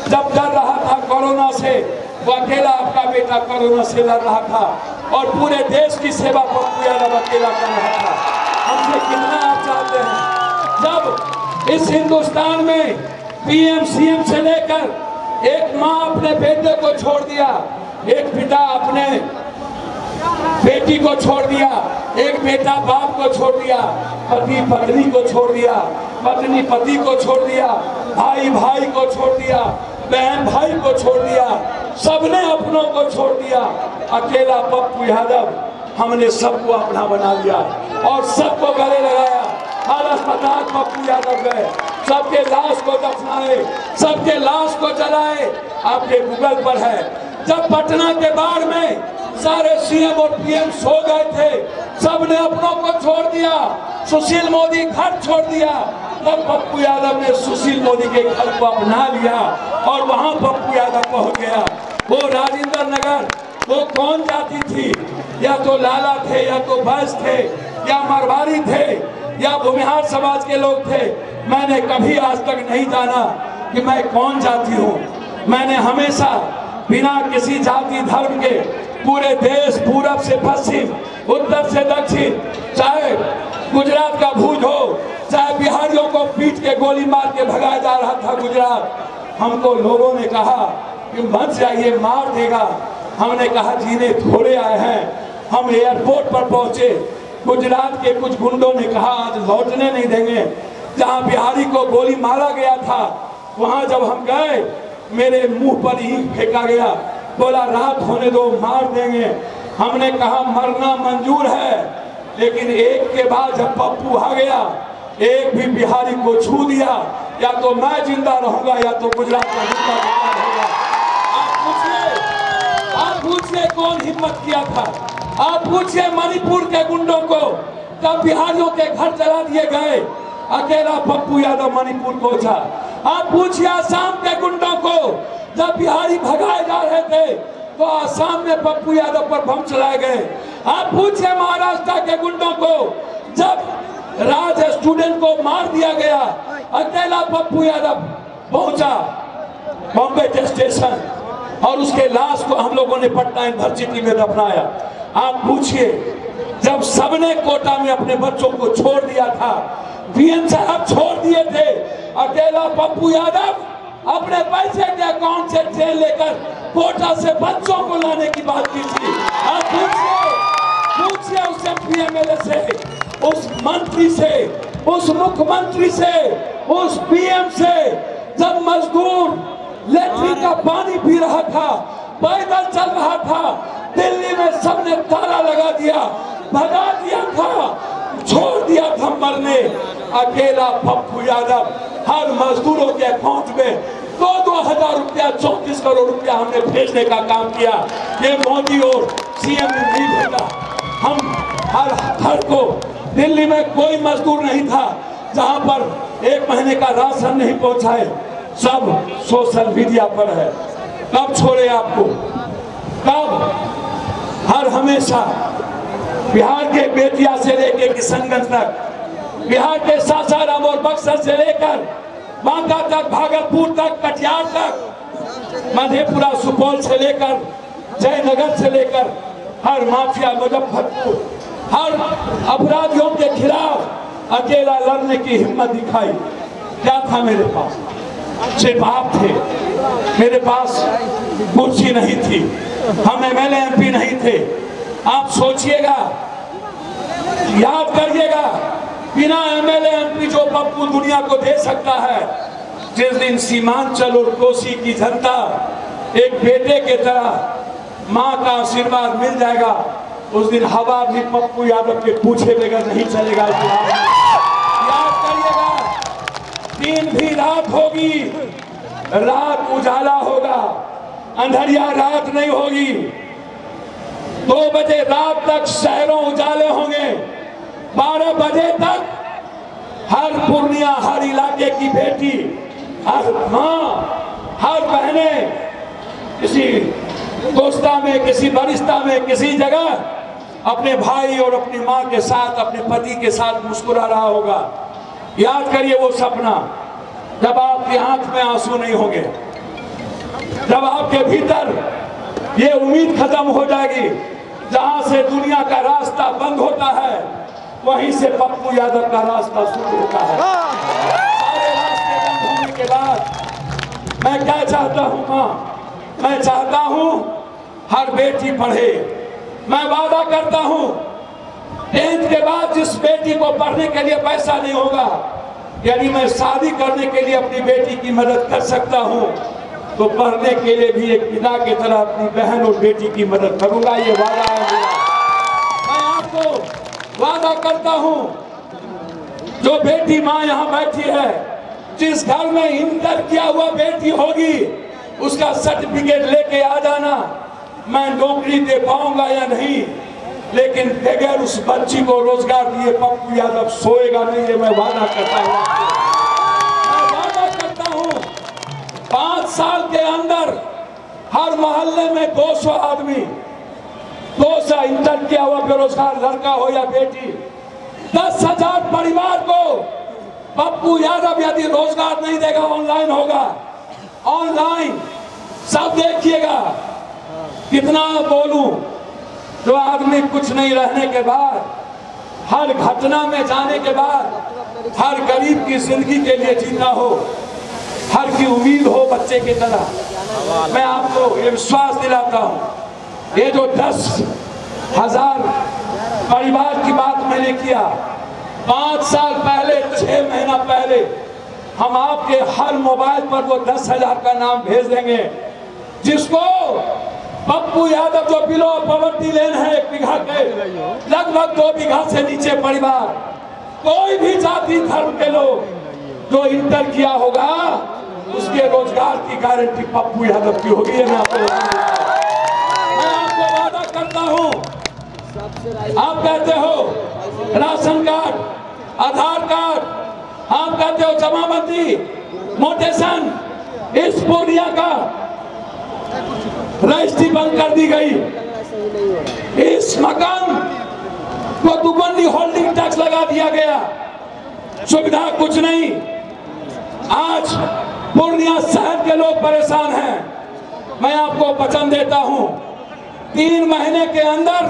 जब डर रहा था कोरोना से, वो अकेला आपका बेटा कोरोना से लड़ रहा था और पूरे देश की सेवा पप्पू यादव अकेला कर रहा था। हमसे कितना आप चाहते हैं? जब इस हिंदुस्तान में पीएम सीएम से लेकर एक माँ अपने बेटे को छोड़ दिया, एक पिता अपने बेटी को छोड़ दिया, एक बेटा बाप को छोड़ दिया, पति पत्नी को छोड़ दिया, पत्नी पति को छोड़ दिया, भाई भाई को छोड़ दिया, बहन भाई को छोड़ दिया, सबने अपनों को छोड़ दिया। अकेला पप्पू यादव हमने सबको अपना बना लिया और सबको गले लगाया। हर अस्पताल पप्पू यादव गए, सबके लाश को दफनाए, सबके लाश को जलाए। आपके गूगल पर है, जब पटना के बाढ़ में सारे सीएम और पीएम सो गए थे, सबने अपनों को छोड़ दिया, सुशील मोदी घर छोड़ दिया, तब पप्पू यादव ने सुशील मोदी के घर को अपना लिया और वहां पप्पू यादव पहुंच गया। वो राजेंद्र नगर, वो कौन जाति थी? या तो लाला थे, या तो बैस थे, या मारवाड़ी थे, या भूमिहार समाज के लोग थे। मैंने कभी आज तक नहीं जाना कि मैं कौन जाति हूँ। मैंने हमेशा बिना किसी जाति धर्म के पूरे देश, पूरब से पश्चिम, उत्तर से दक्षिण, चाहे गुजरात का भूज हो, चाहे बिहारियों को पीट के गोली मार के भगाया जा रहा था गुजरात, हमको लोगों ने कहा कि मत जाइए, मार देगा। हमने कहा जीने थोड़े आए हैं। हम एयरपोर्ट पर पहुंचे, गुजरात के कुछ गुंडों ने कहा आज लौटने नहीं देंगे। जहां बिहारी को गोली मारा गया था, वहां जब हम गए, मेरे मुंह पर ईंट फेंका गया, बोला रात होने दो, मार देंगे। हमने कहा मरना मंजूर है, लेकिन एक के बाद जब पप्पू आ गया, एक भी बिहारी को छू दिया, या तो मैं जिंदा रहूंगा या तो गुजरात का जिंदा होगा। आप पूछिए कौन हिम्मत किया था? आप पूछिए मणिपुर के गुंडों को, जब बिहारियों के घर जला दिए गए, अकेला पप्पू यादव मणिपुर पहुंचा। आप पूछिए आसाम के गुंडों को, जब बिहारी भगाए जा रहे थे तो आसाम में पप्पू यादव पर बम चलाए गए। आप पूछिए महाराष्ट्र के गुंडों को, जब राज स्टूडेंट को मार दिया गया, अकेला पप्पू यादव पहुंचा बॉम्बे स्टेशन और उसके लाश को हम लोगों ने पटना यूनिवर्सिटी में दफनाया। आप पूछिए, जब सबने कोटा में अपने बच्चों को छोड़ दिया था, पीएम साहब छोड़ दिए थे, अकेला पप्पू यादव अपने पैसे के अकाउंट से ट्रेन लेकर कोटा से बच्चों को लाने की बात की थी। आप पूछिए उस एमपी एमएलए से, उस मंत्री से, उस मुख्यमंत्री से, उस पीएम से, जब मजदूर लैट्रिन का पानी पी रहा था, पैदल चल रहा था, दिल्ली में सबने ताला लगा दिया, भगा दिया था, छोड़ दिया था मरने। अकेला पप्पू यादव हर मजदूरों के अकाउंट में 2,000 रुपया, 34 करोड़ रुपया हमने भेजने का काम किया। ये मोदी और सीएम ने नहीं भेजा। हम हर घर को, दिल्ली में कोई मजदूर नहीं था जहां पर 1 महीने का राशन नहीं पहुंचाए। सब सोशल मीडिया पर है। कब छोड़े आपको? कब? हर हमेशा बिहार के बेतिया से लेकर किशनगंज तक, बिहार के सासाराम और बक्सर से लेकर बांका तक, भागलपुर तक, कटिहार तक, मधेपुरा, सुपौल से लेकर जयनगर से लेकर हर माफिया, मुजफ्फरपुर, हर अपराधियों के खिलाफ अकेला लड़ने की हिम्मत दिखाई। क्या था मेरे पास? सिर्फ आप थे। मेरे पास कुर्सी नहीं थी, हम एमएलए एमपी नहीं थे। आप सोचिएगा, याद करिएगा, बिना एमएलए एमपी जो पप्पू दुनिया को दे सकता है, जिस दिन सीमांचल और कोसी की जनता एक बेटे के तरह माँ का आशीर्वाद मिल जाएगा, उस दिन हवा भी पप्पू यादव के पूछे बगैर नहीं चलेगा। याद करिएगा, दिन भी रात होगी, रात उजाला होगा, अंधेरिया रात नहीं होगी। 2 बजे रात तक शहरों उजाले होंगे, 12 बजे तक हर पूर्णिया, हर इलाके की बेटी, हर माँ, हर बहने किसी दोस्ता में, किसी बरिस्ता में, किसी जगह अपने भाई और अपनी माँ के साथ, अपने पति के साथ मुस्कुरा रहा होगा। याद करिए वो सपना, जब आपकी आंख में आंसू नहीं होंगे, जब आपके भीतर ये उम्मीद खत्म हो जाएगी, जहां से दुनिया का रास्ता बंद होता है, वहीं से पप्पू यादव का रास्ता शुरू होता है। सारे रास्ते बंद होने के बाद मैं क्या चाहता हूँ माँ, मैं चाहता हूँ हर बेटी पढ़े। मैं वादा करता हूँ 10th के बाद जिस बेटी को पढ़ने के लिए पैसा नहीं होगा, यानी मैं शादी करने के लिए अपनी बेटी की मदद कर सकता हूँ, तो पढ़ने के लिए भी एक पिता की तरह अपनी बहन और बेटी की मदद करूंगा। ये वादा है मेरा। मैं आपको वादा करता हूँ, जो बेटी माँ यहाँ बैठी है, जिस घर में इंटर किया हुआ बेटी होगी, उसका सर्टिफिकेट लेके आ जाना। मैं नौकरी दे पाऊंगा या नहीं, लेकिन बगैर उस बच्ची को रोजगार दिए पप्पू यादव सोएगा नहीं। ये मैं वादा करता हूँ आपको। मैं वादा करता हूँ 5 साल के अंदर हर मोहल्ले में 200 आदमी, 200 इंटर किया हुआ बेरोजगार लड़का हो या बेटी, 10,000 परिवार को पप्पू यादव यदि रोजगार नहीं देगा, ऑनलाइन होगा, ऑनलाइन सब देखिएगा। कितना बोलूं, जो आदमी कुछ नहीं रहने के बाद, हर घटना में जाने के बाद, हर गरीब की जिंदगी के लिए जीता हो, हर की उम्मीद हो बच्चे की तरह। मैं आपको ये विश्वास दिलाता हूँ, ये जो 10,000 परिवार की बात मैंने किया, 5 साल पहले, 6 महीना पहले हम आपके हर मोबाइल पर वो 10,000 का नाम भेज देंगे, जिसको पप्पू यादव जो बिलो पॉवर्टी लेन है 1 बीघा के, लगभग 2 बीघा से नीचे परिवार, कोई भी जाति धर्म के लोग जो इंटर किया होगा, उसके रोजगार की गारंटी पप्पू यादव की होगी। मैं आपको वादा करता हूँ। आप कहते हो राशन कार्ड, आधार कार्ड, आप कहते हो जमाबंदी, मोटेशन, इस पूर्णिया का रजिस्ट्री बंद कर दी गई। इस मकान को दुगनी होल्डिंग टैक्स लगा दिया गया, सुविधा कुछ नहीं। आज पूर्णिया शहर के लोग परेशान हैं। मैं आपको वचन देता हूं, 3 महीने के अंदर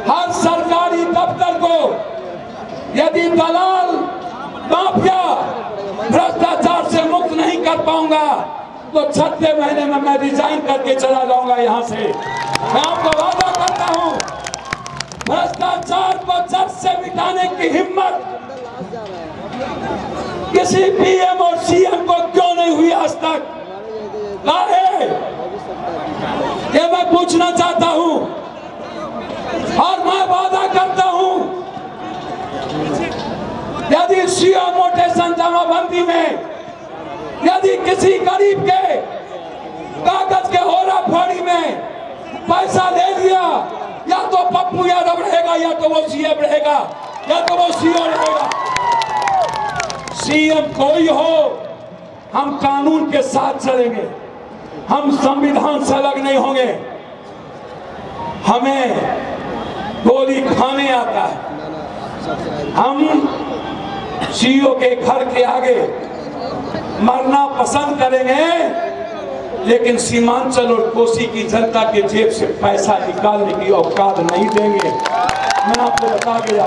हर सरकारी दफ्तर को यदि दलाल, माफिया, भ्रष्टाचार से मुक्त नहीं कर पाऊंगा, तो 6 महीने में मैं रिजाइन करके चला जाऊंगा यहाँ से। मैं आपको वादा करता हूँ, भ्रष्टाचार को जड़ से मिटाने की हिम्मत किसी पीएम और सीएम को क्यों नहीं हुई आज तक? काहे? ये मैं पूछना चाहता हूँ। और मैं वादा करता हूँ, यदि सीएम मोटेशन जमाबंदी में यदि किसी गरीब के कागज के होरा फोड़ी में पैसा ले लिया, या तो पप्पू यादव रहेगा, या तो वो सीएम रहेगा, या तो वो सीओ रहेगा। सीएम कोई हो, हम कानून के साथ चलेंगे, हम संविधान से अलग नहीं होंगे। हमें गोली खाने आता है, हम सीओ के घर के आगे मरना पसंद करेंगे, लेकिन सीमांचल और कोसी की जनता के जेब से पैसा निकालने की औकात नहीं देंगे। मैं आपको बता गया,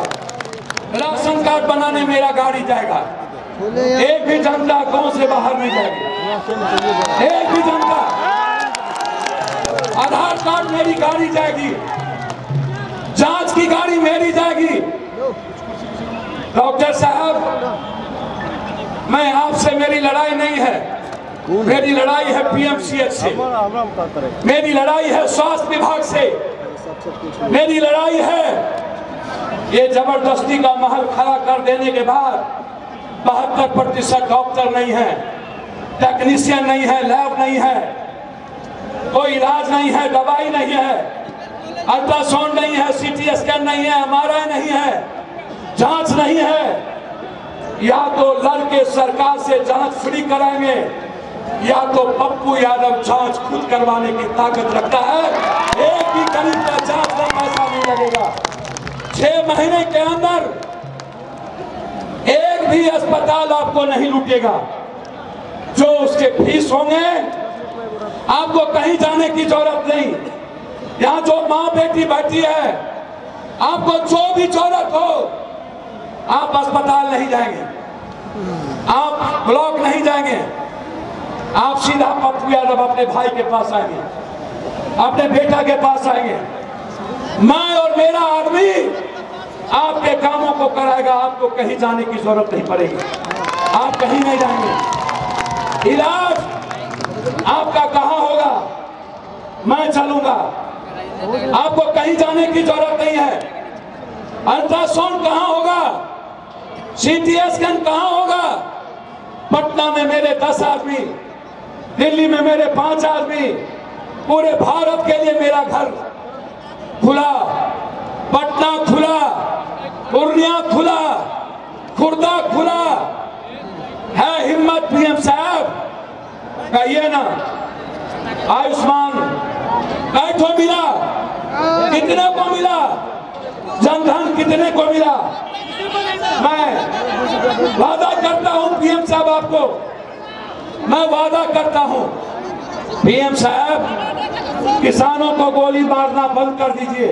राशन कार्ड बनाने मेरा गाड़ी जाएगा, एक भी जनता गांव से बाहर नहीं जाएगी, एक भी जनता। आधार कार्ड मेरी गाड़ी जाएगी, जांच की गाड़ी मेरी जाएगी। डॉक्टर साहब, मैं आपसे मेरी लड़ाई नहीं है, मेरी लड़ाई है पीएमसीएच से, मेरी लड़ाई है स्वास्थ्य विभाग से, मेरी लड़ाई है ये जबरदस्ती का महल खड़ा कर देने के बाद 72% डॉक्टर नहीं है, टेक्नीशियन नहीं है, लैब नहीं है, कोई इलाज नहीं है, दवाई नहीं है, अल्ट्रासाउंड नहीं है, सीटी स्कैन नहीं है, एमआरआई नहीं है, जांच नहीं है। या तो लड़के सरकार से जांच फ्री कराएंगे, या तो पप्पू यादव जांच खुद करवाने की ताकत रखता है। एक भी गरीब का जांच में पैसा नहीं लगेगा। 6 महीने के अंदर एक भी अस्पताल आपको नहीं लूटेगा। जो उसके फीस होंगे, आपको कहीं जाने की जरूरत नहीं। यहाँ जो माँ बेटी बैठी है, आपको जो भी जरूरत हो, आप अस्पताल नहीं जाएंगे, आप ब्लॉक नहीं जाएंगे, आप सीधा पप्पू यादव अपने भाई के पास आएंगे, अपने बेटा के पास आएंगे। मैं और मेरा आदमी आपके कामों को कराएगा, आपको कहीं जाने की जरूरत नहीं पड़ेगी, आप कहीं नहीं जाएंगे। इलाज आपका कहाँ होगा, मैं चलूंगा, आपको कहीं जाने की जरूरत नहीं है। अल्ट्रासाउंड कहाँ होगा, सीटी स्कैन कहाँ होगा। पटना में मेरे 10 आदमी, दिल्ली में मेरे 5 आदमी, पूरे भारत के लिए मेरा घर खुला, पटना खुला, पूर्णिया खुला, खुर्दा खुला है। हिम्मत पीएम साहब कहिए ना। आयुष्मान कैठो मिला, कितने को मिला, जनधन कितने को मिला। मैं वादा करता हूं पीएम साहब, आपको मैं वादा करता हूं पीएम साहब, किसानों को गोली मारना बंद कर दीजिए,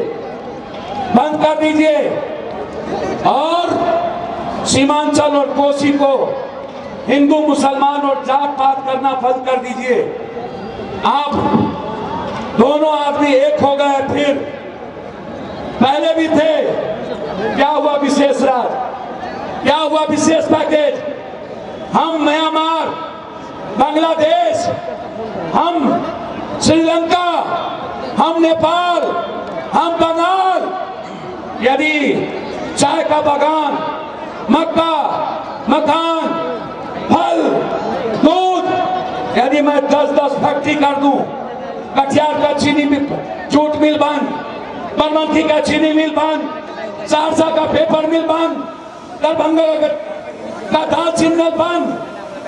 बंद कर दीजिए, और सीमांचल और कोसी को हिंदू मुसलमान और जात पात करना बंद कर दीजिए। आप दोनों आदमी एक हो गए, फिर पहले भी थे। क्या हुआ विशेष राज, क्या हुआ विशेष पैकेज। हम म्यांमार, बांग्लादेश, हम श्रीलंका, हम नेपाल, हम बंगाल, यदि चाय का बागान, मक्का, मकान, फल, दूध, यदि मैं 10-10 फैक्ट्री कर दूं, कटिहार का चीनी मिल, जूट मिल बंद, बाराबंकी का चीनी मिल बंद, सहरसा का पेपर मिल बंद, दरभंगा का दाल चीनी मिल बंद,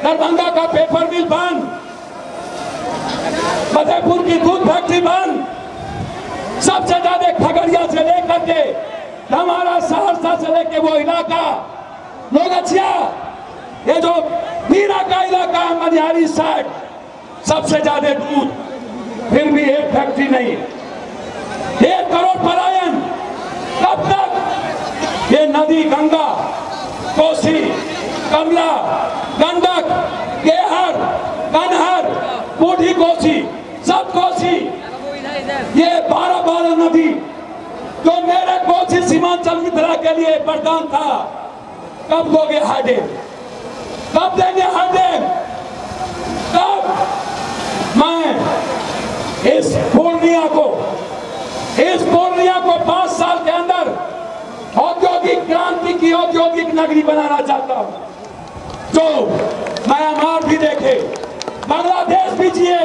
दरभंगा का पेपर मिल बंद, फतेहपुर की दूध फैक्ट्री बंद, सबसे ज्यादा खगड़िया से लेकर के हमारा सहरसा से लेके वो इलाका नौगछिया, ये जो मीरा का इलाका है, मनिहारी साइड, सबसे ज्यादा दूध, फिर भी एक फैक्ट्री नहीं। 1 करोड़ पलायन, कब तक। ये नदी गंगा, कोसी, कमला, गंडक, केहर, कनहर, बूढ़ी कोसी, सब कोसी, ये 12 नदी जो मेरे कोसी सीमांचल मिथिला के लिए वरदान था, कब दोगे हाईडेम, कब देंगे हाईडेम, कब। मैं इस पूर्णिया को 5 साल के अंदर औद्योगिक क्रांति की औद्योगिक नगरी बनाना चाहता हूं, जो म्यांमार भी देखे, बांग्लादेश भी जिए,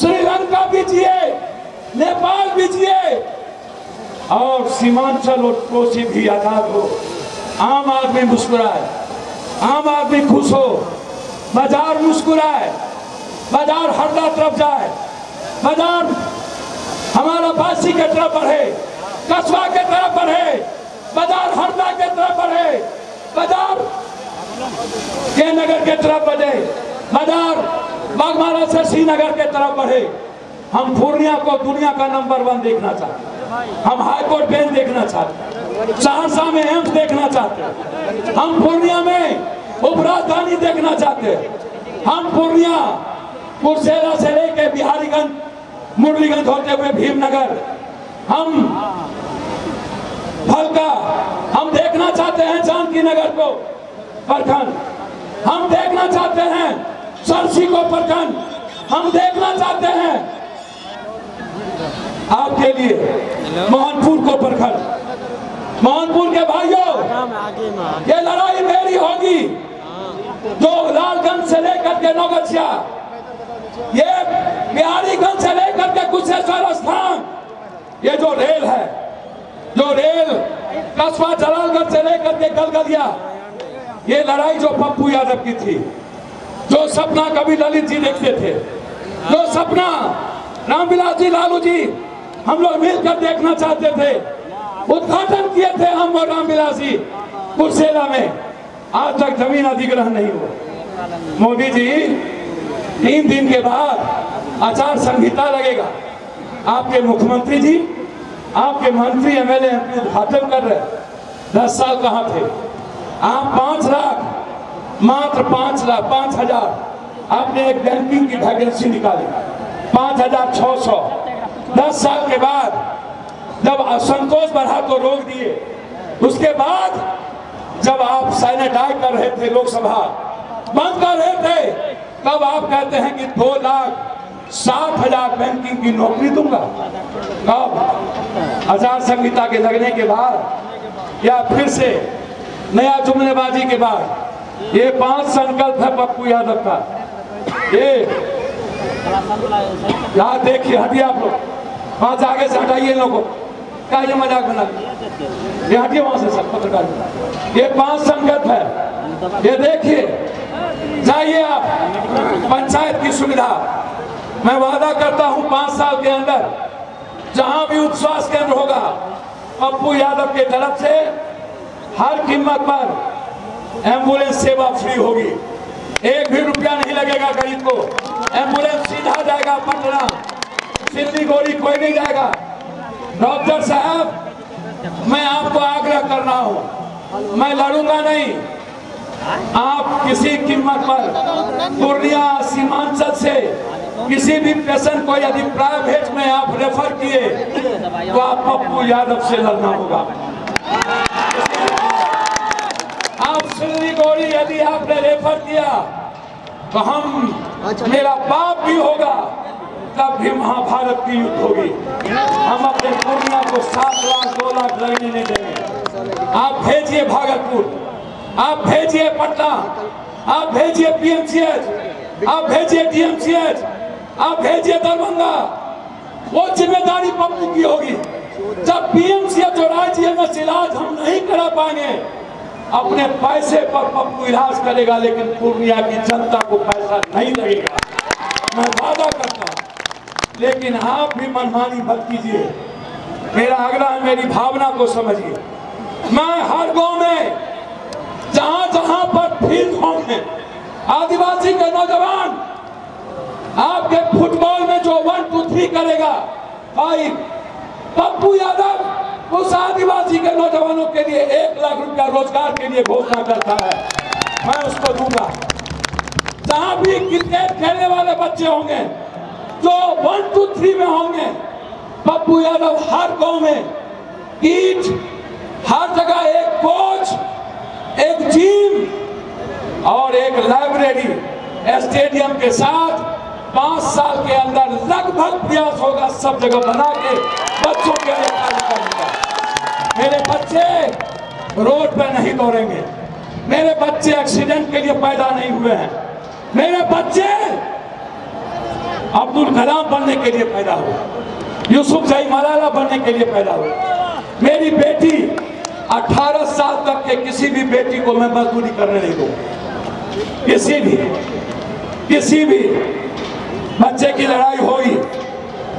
श्रीलंका भी जिए, नेपाल भी जिए, और सीमांचल और कोसी भी आजाद हो। आम आदमी मुस्कुराए, आम आदमी खुश हो, बाजार मुस्कुराए, बाजार हरदा तरफ जाए, बाजार हमारा बासी के तरफ बढ़े, कस्बा के तरफ बढ़े, बाजार हरदा के तरफ बढ़े, बाजार के नगर के तरफ बढ़े, बाजार बागमारा से श्रीनगर के तरफ बढ़े। हम पूर्णिया को दुनिया का नंबर 1 देखना चाहते हैं, हम हाईकोर्ट बेंच देखना चाहते हैं, सहरसा में एम्स देखना चाहते हैं, हम पूर्णिया में उपराजधानी देखना चाहते हैं, हम पूर्णिया कुर्सेला से लेके बिहारीगंज, मुरलीगंज होते हुए भीमनगर, हम फलका, हम देखना चाहते हैं जानकी नगर को प्रखंड, हम देखना चाहते हैं सरसी को प्रखंड, हम देखना चाहते हैं आपके लिए मोहनपुर को प्रखंड। मोहनपुर के भाइयों, ये लड़ाई मेरी होगी, जो लालगंज से लेकर के नौगछिया, ये बिहारीगंज से लेकर के कुशेश्वर स्थान, ये जो रेल है, जो रेल कस्बा जलालगढ़ से लेकर के गलगलिया, ये लड़ाई जो पप्पू यादव की थी, जो सपना कभी ललित जी देखते थे, जो सपना रामविलास जी, लालू जी, हम लोग मिलकर देखना चाहते थे, उद्घाटन किए थे हम और रामविलास जी कुर्सेला में, आज तक जमीन अधिग्रहण नहीं हुआ। मोदी जी 3 दिन के बाद आचार संहिता लगेगा, आपके मुख्यमंत्री जी आपके मंत्री एमएलए एमपी उद्घाटन कर रहे, 10 साल कहाँ थे आप? 5 लाख, मात्र 5 लाख 5,000 आपने एक बैंकिंग की वैकेंसी निकाली, 5,600। 10 साल के बाद जब असंतोष बढ़ा तो रोक दिए। उसके बाद जब आप सैनिटाइज कर रहे थे, लोकसभा बंद कर रहे थे, तब आप कहते हैं कि 2,60,000 बैंकिंग की नौकरी दूंगा। कब? आचार संहिता के लगने के बाद या फिर से नया जुमलेबाजी के बाद? ये 5 संकल्प है पप्पू यादव का। ये यहाँ देखिए, हटिए आप लोग, 5 आगे से हटाइए इन लोगों को, क्या ये मजाक बना? ये हटिए वहां से सब पत्रकार। ये 5 संकल्प है, ये देखिए। जाइए आप पंचायत की सुविधा, मैं वादा करता हूं 5 साल के अंदर जहां भी उपस्वास्थ्य केंद्र होगा, पप्पू यादव के तरफ से हर कीमत पर एम्बुलेंस सेवा फ्री होगी। 1 भी रुपया नहीं लगेगा गरीब को। एम्बुलेंस सीधा जाएगा पटना, सिल्लीगुड़ी कोई नहीं जाएगा। डॉक्टर साहब, मैं आपको आग्रह कर रहा हूं, मैं लड़ूंगा नहीं। आप किसी कीमत पर पूर्णिया सीमांचल से किसी भी पेशेंट को यदि प्राइवेट में आप रेफर किए तो आप पप्पू यादव से लड़ना होगा। आप सिल्लीगुड़ी यदि आपने रेफर किया तो मेरा बाप भी होगा, तब भी महाभारत की युद्ध होगी। हम अपने पूर्णिया को 7 लाख 2 लाख लड़ने नहीं देंगे। आप भेजिए भागलपुर, आप भेजिए पटना, आप भेजिए पीएमसीएच, आप भेजिए डीएमसीएच, आप भेजिए दरभंगा। वो जिम्मेदारी पप्पू की होगी। जब पीएमसीएच और आईजीएमएस इलाज हम नहीं करा पाएंगे, अपने पैसे पर पप्पू इलाज करेगा, लेकिन पूर्णिया की जनता को पैसा नहीं लगेगा, मैं वादा करता हूं। लेकिन आप भी मनमानी मत कीजिए, मेरा आग्रह है, मेरी भावना को समझिए। मैं हर गांव में जहां जहां पर फील्ड होंगे, आदिवासी के नौजवान आपके फुटबॉल में जो 1 2 3 करेगा, भाई पप्पू यादव उस आदिवासी के नौजवानों के लिए 1 लाख रुपया रोजगार के लिए घोषणा करता है, मैं उसको दूंगा। जहां भी क्रिकेट खेलने वाले बच्चे होंगे जो 1 2 3 में होंगे, पप्पू यादव हर गांव में ईट, हर जगह एक कोच, एक जिम और एक लाइब्रेरी स्टेडियम के साथ 5 साल के अंदर लगभग प्रयास होगा सब जगह बना के बच्चों के लिए कार्य करने का। मेरे बच्चे रोड पर नहीं दौड़ेंगे, मेरे बच्चे एक्सीडेंट के लिए पैदा नहीं हुए हैं, मेरे बच्चे अब्दुल कलाम बनने के लिए पैदा हुए, यूसुफजई मलाला बनने के लिए पैदा हुए। मेरी बेटी 18 साल तक के किसी भी बेटी को मैं मजदूरी करने नहीं दूंगा। किसी भी बच्चे की लड़ाई होगी,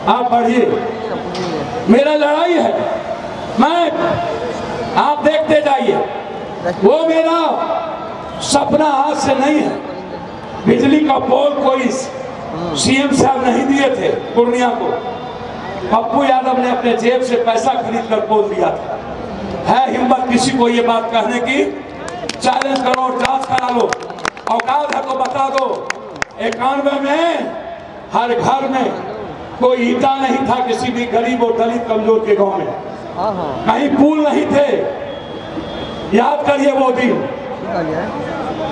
आप बढ़िए, मेरा लड़ाई है, मैं आप देखते जाइए। वो मेरा सपना आज से नहीं है। बिजली का पोल कोई सीएम साहब नहीं दिए थे पूर्णिया को, पप्पू यादव ने अपने जेब से पैसा खरीद कर पोल दिया था। है हिम्मत किसी को ये बात कहने की? चैलेंज करो, जांच करा लो, औकात है तो बता दो। 91 में हर घर में कोई ईटा नहीं था किसी भी गरीब और दलित कमजोर के गांव में, कहीं पुल नहीं थे। याद करिए वो दिन,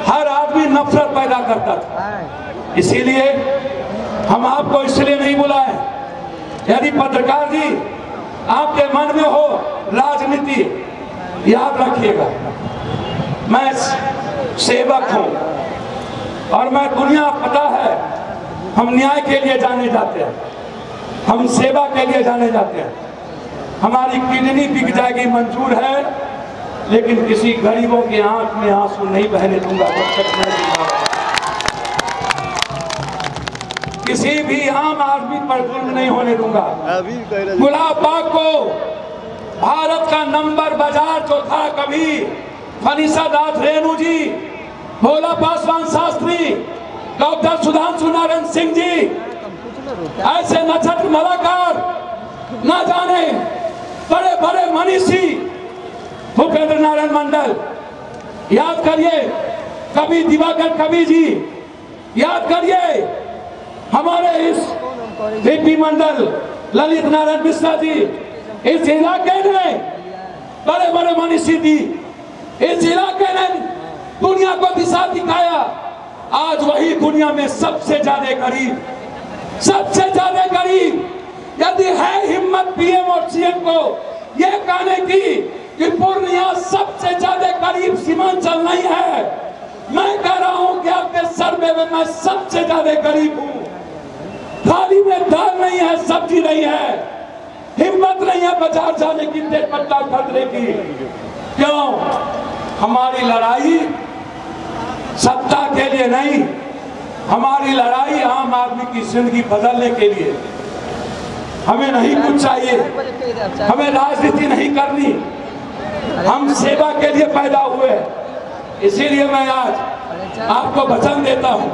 हर आदमी नफरत पैदा करता था। इसीलिए हम आपको इसलिए नहीं बुलाए। यदि पत्रकार जी आपके मन में हो राजनीति, याद रखिएगा मैं सेवक हूं और मैं दुनिया पता है, हम न्याय के लिए जाने जाते हैं, हम सेवा के लिए जाने जाते हैं। हमारी किडनी बिक जाएगी मंजूर है, लेकिन किसी गरीबों की आंख में आंसू नहीं बहने दूंगा जब तक मैं जिंदा हूं। किसी भी आम आदमी पर जुल्म नहीं होने दूंगा। गुलाब बाग को भारत का नंबर बाजार जो था कभी फनीसा दास रेणु जी, भोला पासवान शास्त्री, डॉक्टर सुधांशु नारायण सिंह जी, ऐसे नक्षत्र मलाकार न जाने मनीषी भूपेंद्र नारायण मंडल, याद करिए कवि दिवाकर कवि जी, याद करिए हमारे इस वीपी मंडल ललित नारायण मिश्रा जी, इस इलाके ने बड़े बड़े मनीषी दी, इस इलाके ने दुनिया को दिशा दिखाया। आज वही दुनिया में सबसे ज्यादा गरीब, सबसे ज्यादा गरीब, यदि है हिम्मत पीएम और सीएम को यह कहने की कि पूर्णिया सबसे ज्यादा गरीब सीमांचल नहीं है, मैं कह रहा हूं कि आपके सर्वे में मैं सबसे ज्यादा गरीब हूं। थाली में दाल नहीं है, सब्जी नहीं है, हिम्मत नहीं है बाजार जाने की, तेज पत्ता खरीदने की। क्यों? हमारी लड़ाई सत्ता के लिए नहीं, हमारी लड़ाई आम आदमी की जिंदगी बदलने के लिए। हमें नहीं कुछ चाहिए, हमें राजनीति नहीं करनी, हम सेवा के लिए पैदा हुए। इसीलिए मैं आज आपको वचन देता हूं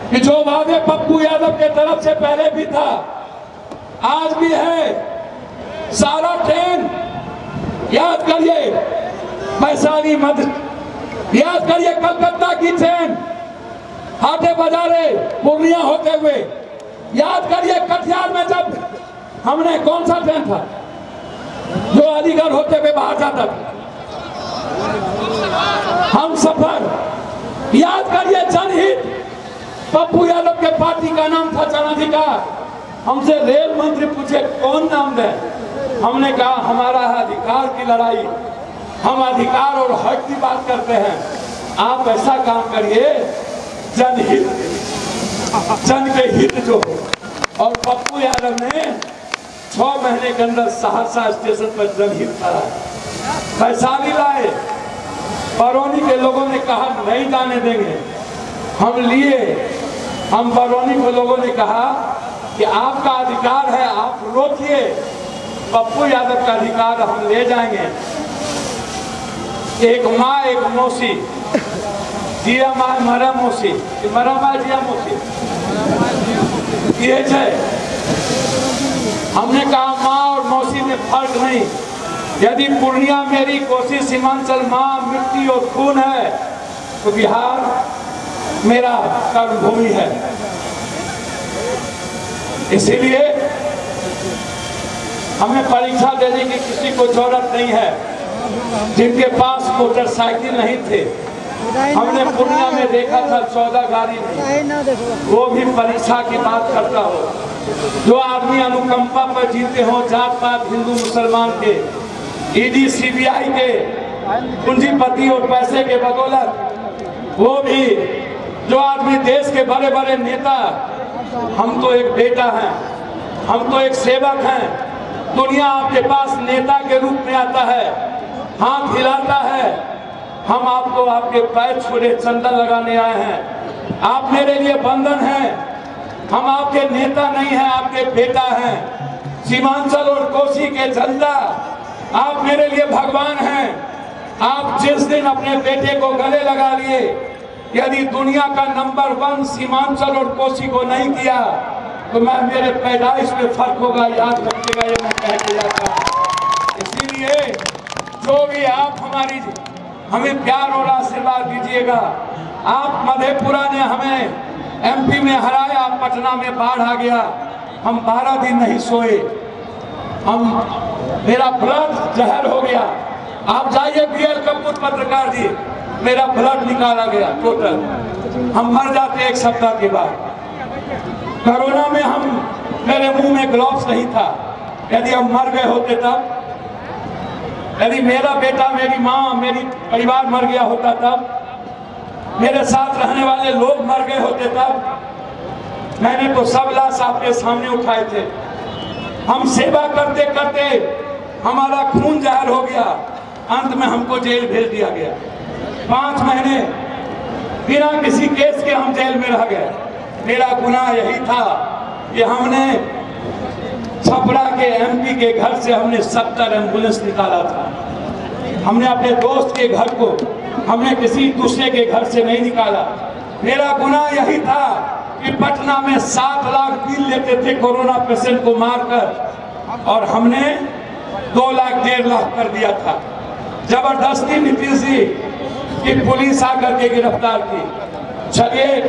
कि जो वादे पप्पू यादव के तरफ से पहले भी था, आज भी है। सारा ट्रेन याद करिए, वैशाली मध्य, याद करिए कलकत्ता की ट्रेन हाटे बाजारे पूर्णिया होते हुए, याद करिए कटिहार में जब हमने कौन सा ट्रेन था जो अलीगढ़ होते हुए बाहर जाता था, हम सफर, याद करिए जनहित, पप्पू यादव के पार्टी का नाम था जनाधिकार। हमसे रेल मंत्री पूछे कौन नाम दे, हमने कहा हमारा है अधिकार की लड़ाई, हम अधिकार और हक की बात करते हैं। आप ऐसा काम करिए जनहित, जन के हित जो हो। और पप्पू यादव ने 6 महीने के अंदर सहरसा स्टेशन पर जनहित करा, वैशाली लाए, बरौनी के लोगों ने कहा नहीं जाने देंगे, हम लिए, हम बरौनी के लोगों ने कहा कि आपका अधिकार है, आप रोकिए, पप्पू यादव का अधिकार हम ले जाएंगे। एक माँ एक मौसी, जिया माँ मरा मौसी, मरा माँ जिया मौसी, ये है। हमने कहा माँ और मौसी में फर्क नहीं, यदि पूर्णिया मेरी, कोसी सीमांचल माँ, मिट्टी और खून है, तो बिहार मेरा कर्मभूमि है। इसीलिए हमें परीक्षा देने की किसी को जरूरत नहीं है। जिनके पास मोटरसाइकिल नहीं थे, हमने पूर्णिया में देखा था 14 गाड़ी नहीं, वो भी परीक्षा की बात करता हो। जो आदमी अनुकंपा पर जीते हो, जात पात हिंदू मुसलमान के, ईडी सीबीआई के, पूंजीपति और पैसे के बदौलत, वो भी जो आदमी देश के बड़े बड़े नेता, हम तो एक बेटा हैं, हम तो एक सेवक हैं। दुनिया आपके पास नेता के रूप में आता है, हाथ हिलाता है, हम आपको आपके पैर छुए चंदन लगाने आए हैं। आप मेरे लिए बंधन हैं, हम आपके नेता नहीं हैं, आपके बेटा हैं। सीमांचल और कोसी के जनता, आप मेरे लिए भगवान हैं। आप जिस दिन अपने बेटे को गले लगा लिए, यदि दुनिया का नंबर 1 सीमांचल और कोसी को नहीं किया, तो मैं मेरे पैदाइश में फर्क होगा, याद रखिएगा, ये मैं कह के जाता हूं। इसीलिए जो भी आप हमें प्यार और आशीर्वाद दीजिएगा। आप मधेपुरा ने हमें एमपी में हराया, पटना में बाढ़ आ गया, हम 12 दिन नहीं सोए, मेरा ब्लड जहर हो गया। आप जाइए बीएल कपूर पत्रकार जी, मेरा ब्लड निकाला गया टोटल, हम मर जाते 1 सप्ताह के बाद। कोरोना में मेरे मुंह में ग्लव्स नहीं था, यदि हम मर गए होते तब, यदि मेरा बेटा, मेरी माँ, मेरी परिवार मर गया होता तब, मेरे साथ रहने वाले लोग मर गए होते तब। मैंने तो सब लाश आपके सामने उठाए थे। हम सेवा करते करते हमारा खून जहर हो गया, अंत में हमको जेल भेज दिया गया। 5 महीने बिना किसी केस के हम जेल में रह गए। मेरा गुनाह यही था कि हमने छपरा के एमपी के घर से हमने 70 एम्बुलेंस निकाला था। हमने अपने दोस्त के घर को, हमने किसी दूसरे के घर से नहीं निकाला। मेरा गुनाह यही था कि पटना में 7 लाख बिल लेते थे कोरोना पेशेंट को मारकर, और हमने 2 लाख 1.5 लाख कर दिया था। जबरदस्ती नीतीश जी की पुलिस आकर के गिरफ्तार की। चलिए,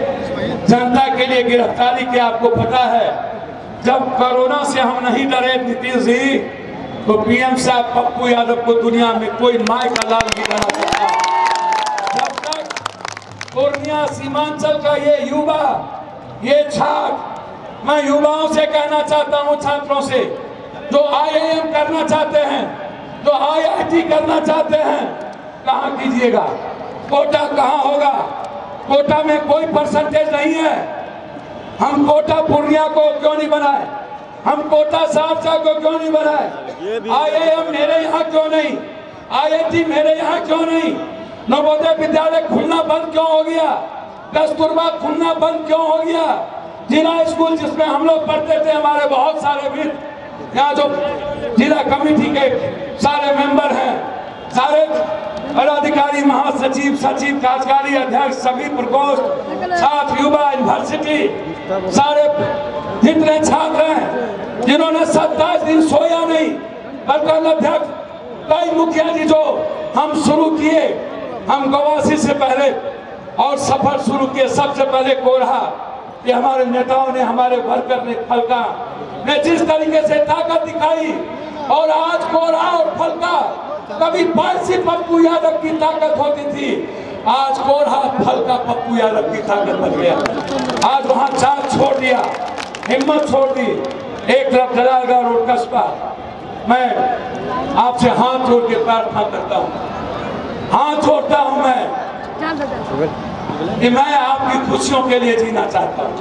जनता के लिए गिरफ्तारी के आपको पता है, जब कोरोना से हम नहीं डरे नीतीश जी, तो पीएम साहब पप्पू यादव को दुनिया में कोई माय का लाल नहीं बना सकता। जब तक पूर्णिया सीमांचल का ये युवा, ये छात्र, मैं युवाओं से कहना चाहता हूं, छात्रों से, जो IIM करना चाहते हैं, जो IIT करना चाहते हैं, कहाँ कीजिएगा? कोटा कहाँ होगा? कोटा में कोई परसेंटेज नहीं है। हम कोटा पूर्णिया को क्यों नहीं बनाए? हम कोटा सहरसा को क्यों नहीं बनाए? IIM मेरे यहाँ क्यों नहीं? IIT मेरे यहाँ क्यों नहीं? नवोदय विद्यालय खुलना बंद क्यों हो गया? कस्तूरबा खुलना बंद क्यों हो गया? जिला स्कूल जिसमें हम लोग पढ़ते थे, हमारे बहुत सारे मित्र यहाँ जो जिला कमेटी के सारे मेंबर हैं, सारे पदाधिकारी, महासचिव, सचिव, कार्यकारी अध्यक्ष, सभी प्रकोष्ठ, छात्र, युवा, यूनिवर्सिटी, सारे जितने छात्र हैं जिन्होंने 27 दिन सोया नहीं, बल्कि अध्यक्ष कई मुखिया जी जो हम शुरू किए, हम गवासी से पहले और सफर शुरू किए, सबसे पहले कोरहा, कि हमारे नेताओं ने, हमारे वर्कर ने, फलका ने जिस तरीके से ताकत दिखाई, और आज कोरहा और फलका, कभी बासी पप्पू यादव की ताकत होती थी, आज कोरहा फलका पप्पू यादव की ताकत बन गया। आज वहां चाल छोड़ दिया, हिम्मत छोड़ दी। एक तरफ जलालगढ़ रोड कस्बा, मैं आपसे हाथ जोड़ के प्रार्थना करता हूँ, हाथ जोड़ता हूँ मैं, कि मैं आपकी खुशियों के लिए जीना चाहता हूँ,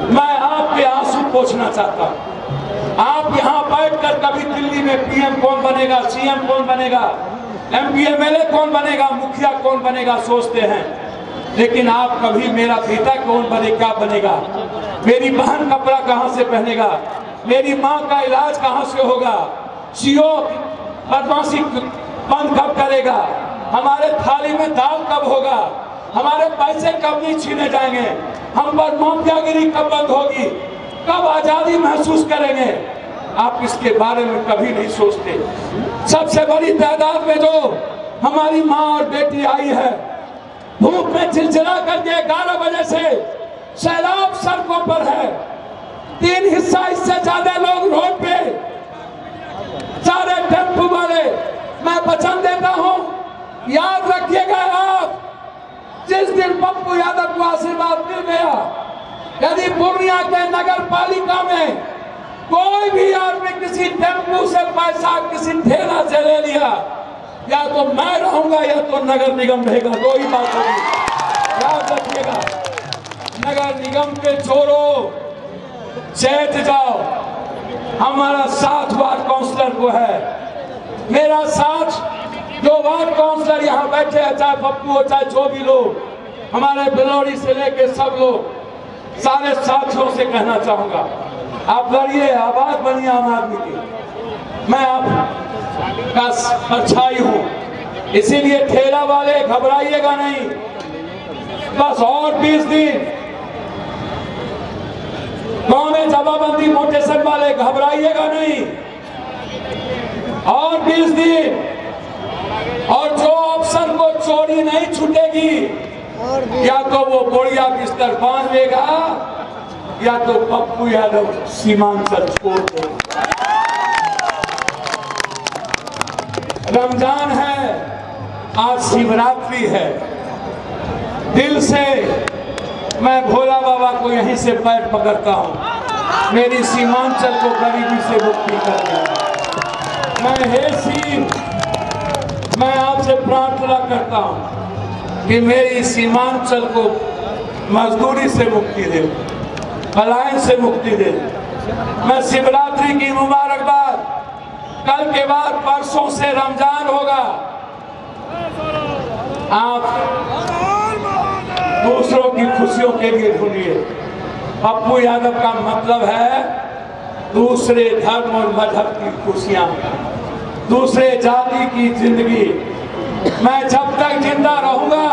मैं आपके आंसू पोंछना चाहता हूँ। आप यहाँ बैठकर कभी दिल्ली में PM कौन बनेगा, CM कौन बनेगा, MP MLA कौन बनेगा, मुखिया कौन बनेगा सोचते हैं, लेकिन आप कभी मेरा बेटा कौन बने, क्या बनेगा, मेरी बहन कपड़ा कहाँ से पहनेगा, मेरी माँ का इलाज कहाँ से होगा, CO बदमाशी बंद कब करेगा, हमारे थाली में दाल कब होगा, हमारे पैसे कब नहीं छीने जाएंगे, हम पर माफियागिरी कब बंद होगी, कब आजादी महसूस करेंगे, आप इसके बारे में कभी नहीं सोचते। सबसे बड़ी तादाद में जो हमारी माँ और बेटी आई है, धूप में चिलचिला करके 11 बजे से सैलाब सड़कों पर है, 3 हिस्सा इससे ज्यादा लोग रोड पे, सारे टेम्पू वाले। मैं वचन देता हूँ, याद रखिएगा आप, जिस दिन पप्पू यादव को आशीर्वाद मिल गया, यदि पूर्णिया के नगर पालिका में कोई भी आदमी किसी टेम्पू से पैसा किसी ठेला से ले लिया, या तो मैं रहूंगा या तो नगर निगम रहेगा, 2 ही बात होगी, याद रखिएगा। नगर निगम के चोरों, चेत जाओ, हमारा साथ वार्ड काउंसलर को है, मेरा साथ जो वार्ड काउंसलर यहाँ बैठे हैं, चाहे पप्पू हो चाहे जो भी लोग, हमारे बिलोड़ी से लेके सब लोग, सारे साथियों से कहना चाहूंगा, आप लड़िए, आवाज बनिए आम आदमी की। मैं आपका परछाई हूं, इसीलिए ठेला वाले घबराइएगा नहीं, बस और 20 दिन गांव में जमाबंदी, मोटेशन वाले घबराइएगा नहीं, और 20 दिन, और जो अफसर को चोरी नहीं छूटेगी, या तो वो बोरिया बिस्तर बांध लेगा, या तो पप्पू यादव सीमांचल छोड़ देगा। रमजान है, आज शिवरात्रि है, दिल से मैं भोला बाबा को यहीं से पैर पकड़ता हूँ, मेरी सीमांचल को गरीबी से मुक्ति कर दे। मैं हे शिव, मैं आपसे प्रार्थना करता हूँ कि मेरी सीमांचल को मजदूरी से मुक्ति दे, पलायन से मुक्ति दे। मैं शिवरात्रि की मुबारकबाद, कल के बाद परसों से रमजान होगा, आप दूसरों की खुशियों के लिए ढूंढिए। पप्पू यादव का मतलब है दूसरे धर्म और मजहब की खुशियां, दूसरे जाति की जिंदगी। मैं जब तक जिंदा रहूंगा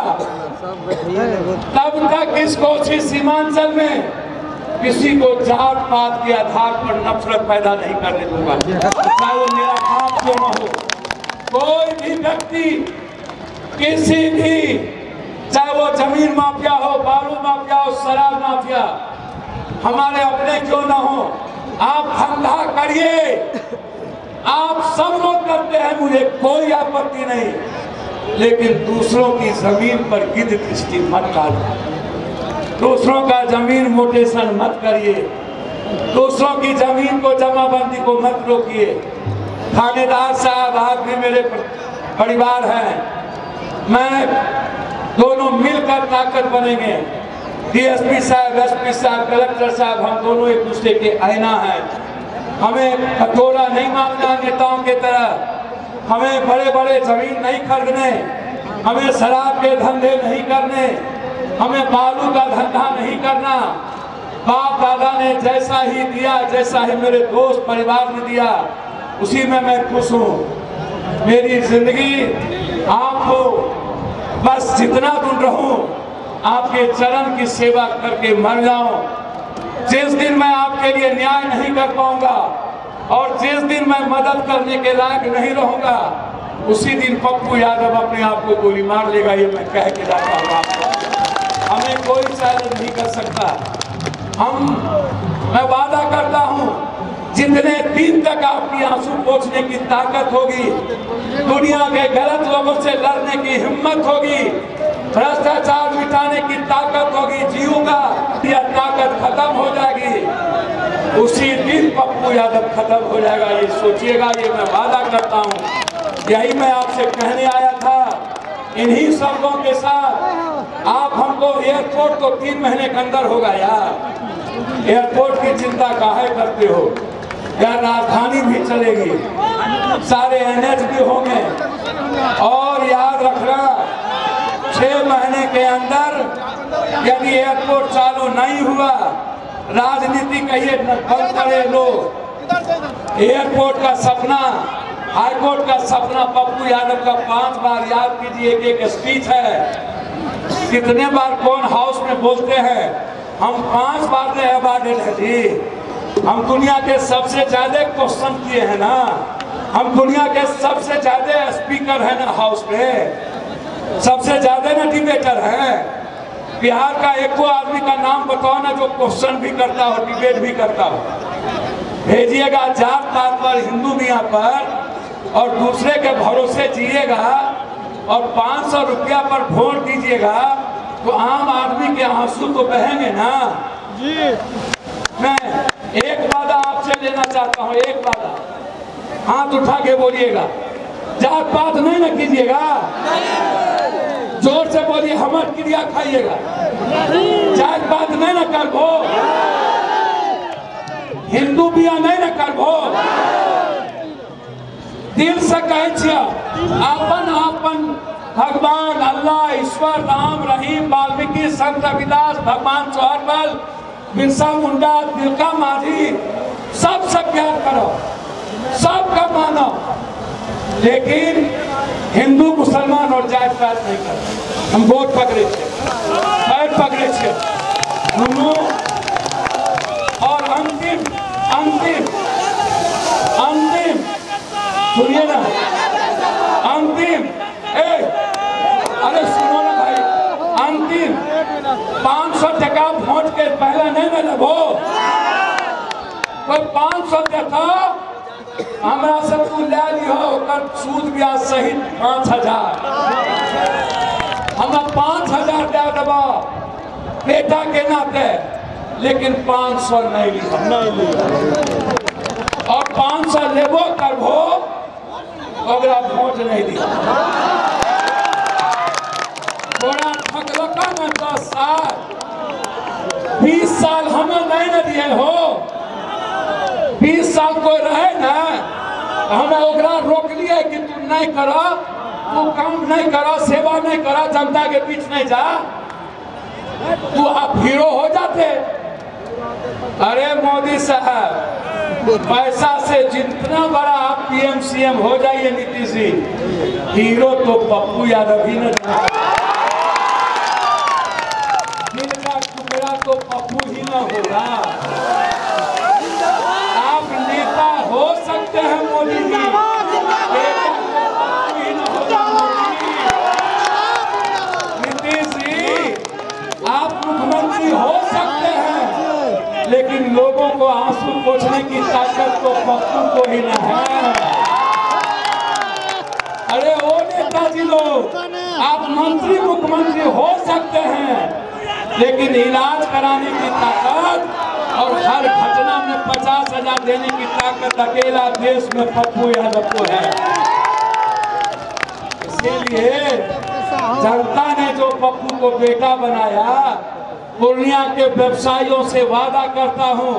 तब तक इस कोशिश सीमांचल में किसी को जात पात के आधार पर नफरत पैदा नहीं करने दूंगा, चाहे वो मेरा बाप क्यों न हो। कोई भी व्यक्ति किसी भी, चाहे वो जमीन माफिया हो, बालू माफिया हो, शराब माफिया, हमारे अपने क्यों ना हो, आप धंधा करिए, आप सब लोग करते हैं, मुझे कोई आपत्ति नहीं, लेकिन दूसरों की जमीन पर गिद्ध दृष्टि मत डालिए, दूसरों का जमीन मोटेशन मत करिए, दूसरों की जमीन को जमाबंदी को मत रोकिए। थानेदार साहब आप भी मेरे परिवार हैं, मैं दोनों मिलकर ताकत बनेंगे। डीएसपी साहब, एसपी साहब, कलेक्टर साहब, हम दोनों एक दूसरे के आईना हैं। हमें कटोरा नहीं मांगना नेताओं की तरह, हमें बड़े बड़े जमीन नहीं खरीदने, हमें शराब के धंधे नहीं करने, हमें बालू का धंधा नहीं करना। बाप दादा ने जैसा ही दिया, जैसा ही मेरे दोस्त परिवार ने दिया, उसी में मैं खुश हूँ। मेरी जिंदगी आपको बस जितना दूर रहूं, आपके चरण की सेवा करके मर जाऊं। जिस दिन मैं आपके लिए न्याय नहीं कर पाऊंगा और जिस दिन मैं मदद करने के लायक नहीं रहूंगा, उसी दिन पप्पू यादव अपने आप को गोली मार लेगा, ये मैं कह के जाता हूँ आपको। हमें कोई चैलेंज नहीं कर सकता। मैं वादा करता हूँ, जितने दिन तक आपकी आंसू पोंछने की ताकत होगी, दुनिया के गलत लोगों से लड़ने की हिम्मत होगी, भ्रष्टाचार मिटाने की ताकत होगी, जीऊंगा, यह ताकत खत्म हो जाएगी, उसी दिन पप्पू यादव खत्म हो जाएगा, ये सोचिएगा, ये मैं वादा करता हूँ। यही मैं आपसे कहने आया था। इन्हीं शब्दों के साथ आप हमको एयरपोर्ट तो 3 महीने के अंदर होगा यार, एयरपोर्ट की चिंता काहे करते हो यार, राजधानी भी चलेगी, सारे एनएच भी होंगे, और याद रखना 6 महीने के अंदर यदि एयरपोर्ट चालू नहीं हुआ, राजनीति कहिए बंद करे लोग। एयरपोर्ट का सपना, हाईकोर्ट का सपना पप्पू यादव का 5 बार याद कीजिए, एक स्पीच है, कितने बार कौन हाउस में बोलते हैं, हम 5 बार ने अवार्डेड है जी। हम दुनिया के सबसे ज्यादा क्वेश्चन किए हैं ना, हम दुनिया के सबसे ज्यादा स्पीकर है ना हाउस में, सबसे ज्यादा ना डिबेटर है। बिहार का एको आदमी का नाम बताओ ना जो क्वेश्चन भी करता हो, डिबेट भी करता हो। भेजिएगा जात पात पर, हिंदू मियाँ पर, और दूसरे के भरोसे जिएगा और 500 रुपया पर वोट दीजिएगा, तो आम आदमी के आंसू तो बहेंगे ना जी। मैं एक वादा आपसे लेना चाहता हूँ, एक वादा, हाथ उठा के बोलिएगा, जात पात नहीं ना कीजिएगा, जोर से बोलिए, हमर क्रिया खाइएगा, जात पात नहीं ना करबो, हिंदू बिया नहीं ना करबो, दिल से कहे छिया, आपन आपन भगवान अल्लाह, ईश्वर, राम, रहीम, वाल्मीकि, संत रविदास, भगवान चौहरमल, बिरसा मुंडा, तिलका माझी, सबसे प्यार करो, सबका मानो, लेकिन हिंदू मुसलमान और जात पात नहीं करो। हम वोट पकड़े थे, पैर पकड़े थे दोनों, और अंतिम अंतिम अंतिम सुनिए ना, अंतिम, अरे सुनो ना भाई, अंतिम 500 टका वोट के पहले नहीं ना लगो, कोई 500 टका हमरा से तू ले लियो, सूद ब्याज सहित 5000, हम 5000 दे देबो बेटा के नाते, लेकिन 500 नहीं लिया, और 500 लेबो करबो, अगला वोट नहीं दिया। थोड़ा ठकलका न 10 साल 20 साल हमें नहीं न दिए हो, 20 साल कोई रहे ना, हमें ओकरा रोक लिए कि तू नहीं करो, तू काम नहीं करो, सेवा नहीं करो, जनता के बीच नहीं जा, तू आप हीरो हो जाते। अरे मोदी साहब, पैसा से जितना बड़ा आप पीएम सीएम हो जाइए नीतीश जी, हीरो तो पप्पू यादव ही न, दिल का टुकड़ा तो पप्पू ही न होगा। ही ना है। अरे ओ नेताजी लोग, आप मंत्री मुख्यमंत्री हो सकते हैं, लेकिन इलाज कराने की ताकत और हर घटना में 50,000 देने की ताकत अकेला देश में पप्पू यादव को है। इसीलिए जनता ने जो पप्पू को बेटा बनाया, पूर्णिया के व्यवसायियों से वादा करता हूं,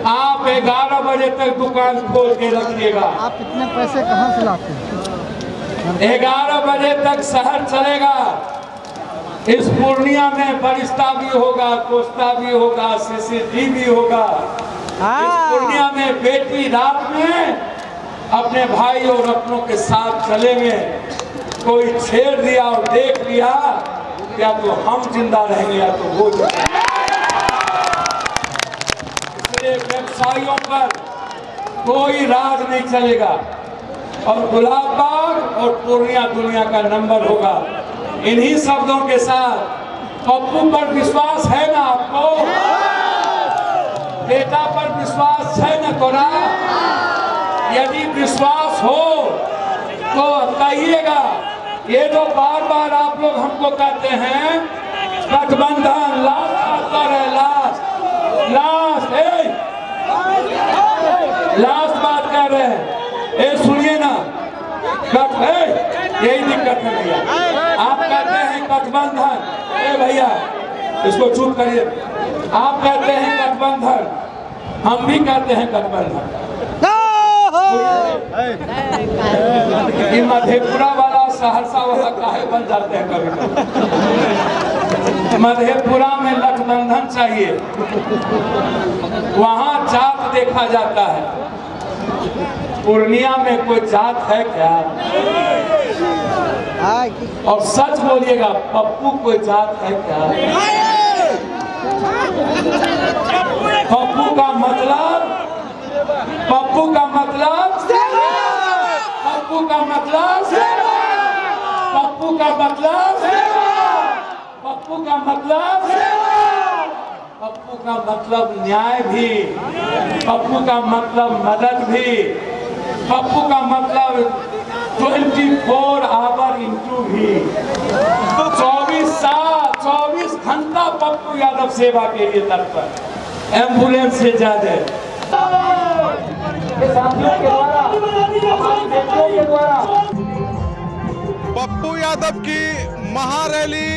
आप 11 बजे तक दुकान खोल के रखिएगा। आप इतने पैसे कहां से लाते हैं? 11 बजे तक शहर चलेगा। इस पूर्णिया में बरिस्ता भी होगा, कोस्ता भी होगा, सीसीडी भी होगा। इस पूर्णिया में बेटी रात में अपने भाई और अपनों के साथ चलेंगे। कोई छेड़ दिया और देख लिया, या तो हम जिंदा रहेंगे या तो वो जिंदा। इसलिए व्यवसायियों पर कोई राज नहीं चलेगा और गुलाब बाग और पूर्णिया दुनिया का नंबर होगा। इन्हीं शब्दों के साथ पप्पू पर विश्वास है ना आपको? बेटा पर विश्वास है ना तोरा? यदि विश्वास हो तो कहिएगा। ये जो बार बार आप लोग हमको कहते हैं गठबंधन लास्ट आता है, लास्ट बात कह रहे हैं। सुनिए ना, यही दिक्कत है भैया। आप कहते हैं गठबंधन, भैया इसको चुप करिए। आप कहते हैं गठबंधन, हम भी कहते हैं गठबंधन। ये मधेपुरा वाला सहरसा वाला काहे बन जाते हैं कभी कभी। मधेपुरा में गठबंधन चाहिए, वहाँ जात देखा जाता है। पूर्णिया में कोई जात है क्या? और सच बोलिएगा, पप्पू कोई जात है क्या? पप्पू का मतलब, पप्पू का मतलब, पप्पू का मतलब, पप्पू का मतलब, पप्पू का मतलब, पप्पू का मतलब न्याय भी, पप्पू का मतलब मदद भी, पप्पू का मतलब 24 आवर इंटू भी। 24 घंटा पप्पू यादव सेवा के लिए तत्पर। एम्बुलेंस से ज्यादा पप्पू यादव की महारैली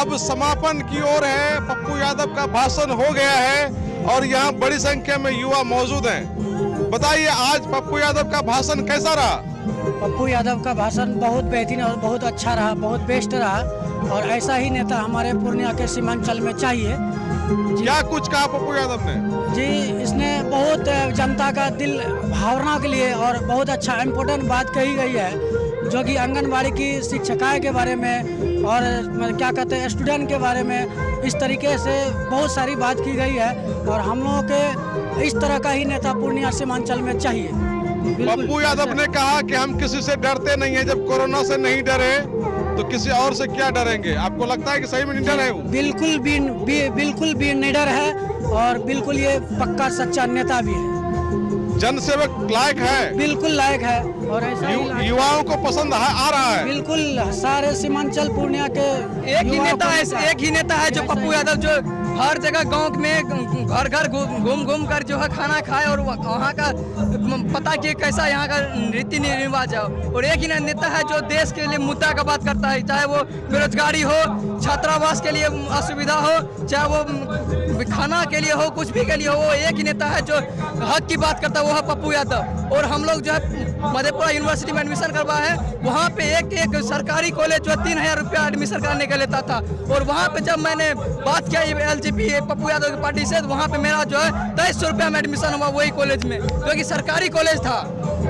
अब समापन की ओर है। पप्पू यादव का भाषण हो गया है और यहाँ बड़ी संख्या में युवा मौजूद हैं। बताइए, आज पप्पू यादव का भाषण कैसा रहा? पप्पू यादव का भाषण बहुत बेहतरीन और बहुत अच्छा रहा, बहुत बेस्ट रहा और ऐसा ही नेता हमारे पूर्णिया के सीमांचल में चाहिए। क्या कुछ कहा पप्पू यादव ने? जी, इसने बहुत जनता का दिल भावना के लिए और बहुत अच्छा इम्पोर्टेंट बात कही गई है, जो कि आंगनबाड़ी की शिक्षिकाएं के बारे में और क्या कहते हैं स्टूडेंट के बारे में, इस तरीके से बहुत सारी बात की गई है और हम लोगों के इस तरह का ही नेता पूर्णिया सीमांचल में चाहिए। पप्पू यादव ने कहा कि हम किसी से डरते नहीं है, जब कोरोना से नहीं डरे तो किसी और से क्या डरेंगे? आपको लगता है कि सही में निडर है वो? बिल्कुल भी निडर है और बिल्कुल ये पक्का सच्चा नेता भी है। जनसेवक लायक है, बिल्कुल लायक है और ऐसा युवाओं को पसंद आ रहा है। बिल्कुल सारे सीमांचल पूर्णिया के एक ही नेता है जो पप्पू यादव, जो हर जगह गांव में घर घर घूम कर जो है खाना खाए और वहाँ का पता कि कैसा यहाँ का रीति रिवाज है। और एक ही नेता है जो देश के लिए मुद्दा का बात करता है, चाहे वो बेरोजगारी हो, छात्रावास के लिए असुविधा हो, चाहे वो खाना के लिए हो, कुछ भी के लिए हो। वो एक ही नेता है जो हक की बात करता है, वो है पप्पू यादव। और हम लोग जो है मधेपुरा यूनिवर्सिटी में एडमिशन करवाए हैं, वहाँ पे एक सरकारी कॉलेज जो 3000 रुपया एडमिशन करने का लेता था। और वहाँ पे जब मैंने बात किया एलजेपी पप्पू यादव की पार्टी से, वहाँ पे मेरा जो है 2300 रुपया में एडमिशन हुआ वही कॉलेज में, जो कि सरकारी कॉलेज था।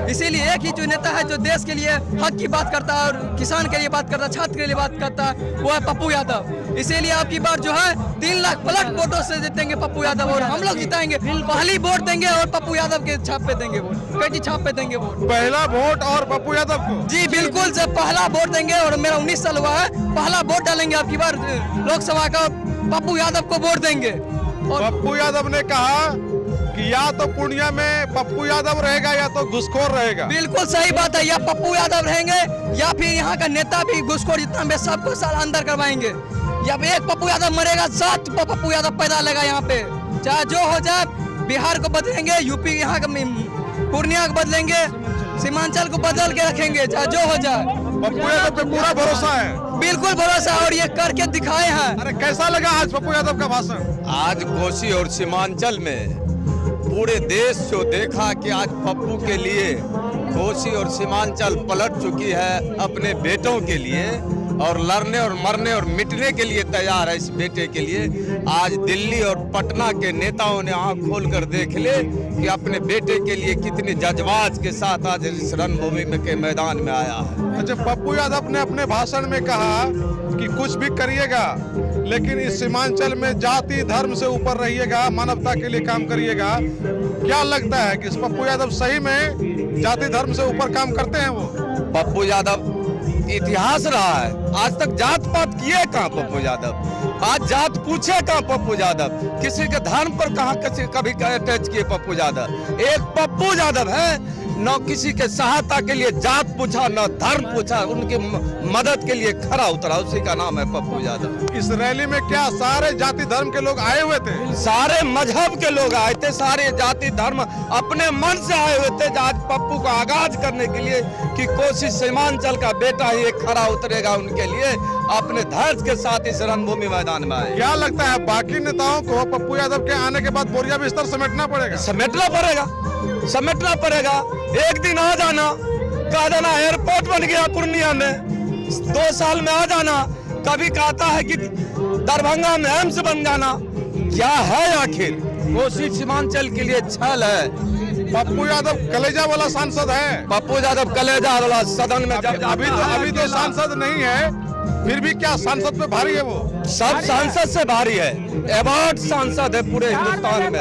इसीलिए एक ही जो नेता है जो देश के लिए हक की बात करता है और किसान के लिए बात करता है, छात्र के लिए बात करता है, वो है पप्पू यादव। इसीलिए आपकी बार जो है 3 लाख प्लस वोटों से जीतेंगे पप्पू यादव और हम लोग जिताएंगे। पहली वोट देंगे और पप्पू यादव के छाप पे देंगे वोट, कटी छाप पे देंगे वोट। पहला वोट और पप्पू यादव को? जी बिल्कुल, जब पहला वोट देंगे और मेरा 19 साल हुआ है, पहला वोट डालेंगे आपकी बार लोकसभा का, पप्पू यादव को वोट देंगे। और पप्पू यादव ने कहा कि या तो पूर्णिया में पप्पू यादव रहेगा या तो घुसखोर रहेगा। बिल्कुल सही बात है, या पप्पू यादव रहेंगे या फिर यहाँ का नेता भी घुसखोर जितना भी सबको साल अंदर करवाएंगे। या एक पप्पू यादव मरेगा 7 पप्पू यादव पैदा लेगा यहाँ पे, चाहे जो हो जाए। बिहार को बदलेंगे, यूपी यहाँ का पूर्णिया को बदलेंगे, सीमांचल को बदल के रखेंगे, चाहे जो हो जाए। पप्पू यादव पे पूरा भरोसा है? बिल्कुल भरोसा, और ये करके दिखाए हैं। अरे कैसा लगा आज पप्पू यादव का भाषण? आज कोसी और सीमांचल में पूरे देश को देखा कि आज पप्पू के लिए कोसी और सीमांचल पलट चुकी है अपने बेटों के लिए, और लड़ने और मरने और मिटने के लिए तैयार है इस बेटे के लिए। आज दिल्ली और पटना के नेताओं ने आंख खोलकर देख ले कि अपने बेटे के लिए कितने जज्बात के साथ आज इस रणभूमि में के मैदान में आया है। अच्छा, पप्पू यादव ने अपने भाषण में कहा कि कुछ भी करिएगा लेकिन इस सीमांचल में जाति धर्म से ऊपर रहिएगा, मानवता के लिए काम करिएगा। क्या लगता है कि इस पप्पू यादव सही में जाति धर्म से ऊपर काम करते हैं? वो पप्पू यादव इतिहास रहा है, आज तक जात पात किए कहाँ पप्पू यादव? आज जात पूछे कहाँ पप्पू यादव? किसी के धर्म पर कहाँ कभी अटैच किए पप्पू यादव? एक पप्पू यादव है, न किसी के सहायता के लिए जात पूछा न धर्म पूछा, उनकी मदद के लिए खड़ा उतरा, उसी का नाम है पप्पू यादव। इस रैली में क्या सारे जाति धर्म के लोग आए हुए थे? सारे मजहब के लोग आए थे, सारे जाति धर्म अपने मन से आए हुए थे आज पप्पू को आगाज करने के लिए कि कोसी सीमांचल का बेटा ही एक खड़ा उतरेगा उनके लिए, अपने धैर्य के साथ इस रणभूमि मैदान में आए। क्या लगता है बाकी नेताओं को पप्पू यादव के आने के बाद बोरिया बिस्तर समेटना पड़ेगा? समेटना पड़ेगा। एक दिन आ जाना, कह देना एयरपोर्ट बन गया पूर्णिया में, 2 साल में आ जाना। कभी कहता है कि दरभंगा में एम्स बन जाना। क्या है आखिर? कोसी सीमांचल के लिए छल है। पप्पू यादव कलेजा वाला सांसद है। पप्पू यादव कलेजा वाला सदन में अभी तो सांसद नहीं है, फिर भी क्या सांसद पे भारी है? वो सब सांसद से भारी है, अवार्ड सांसद है पूरे हिंदुस्तान में।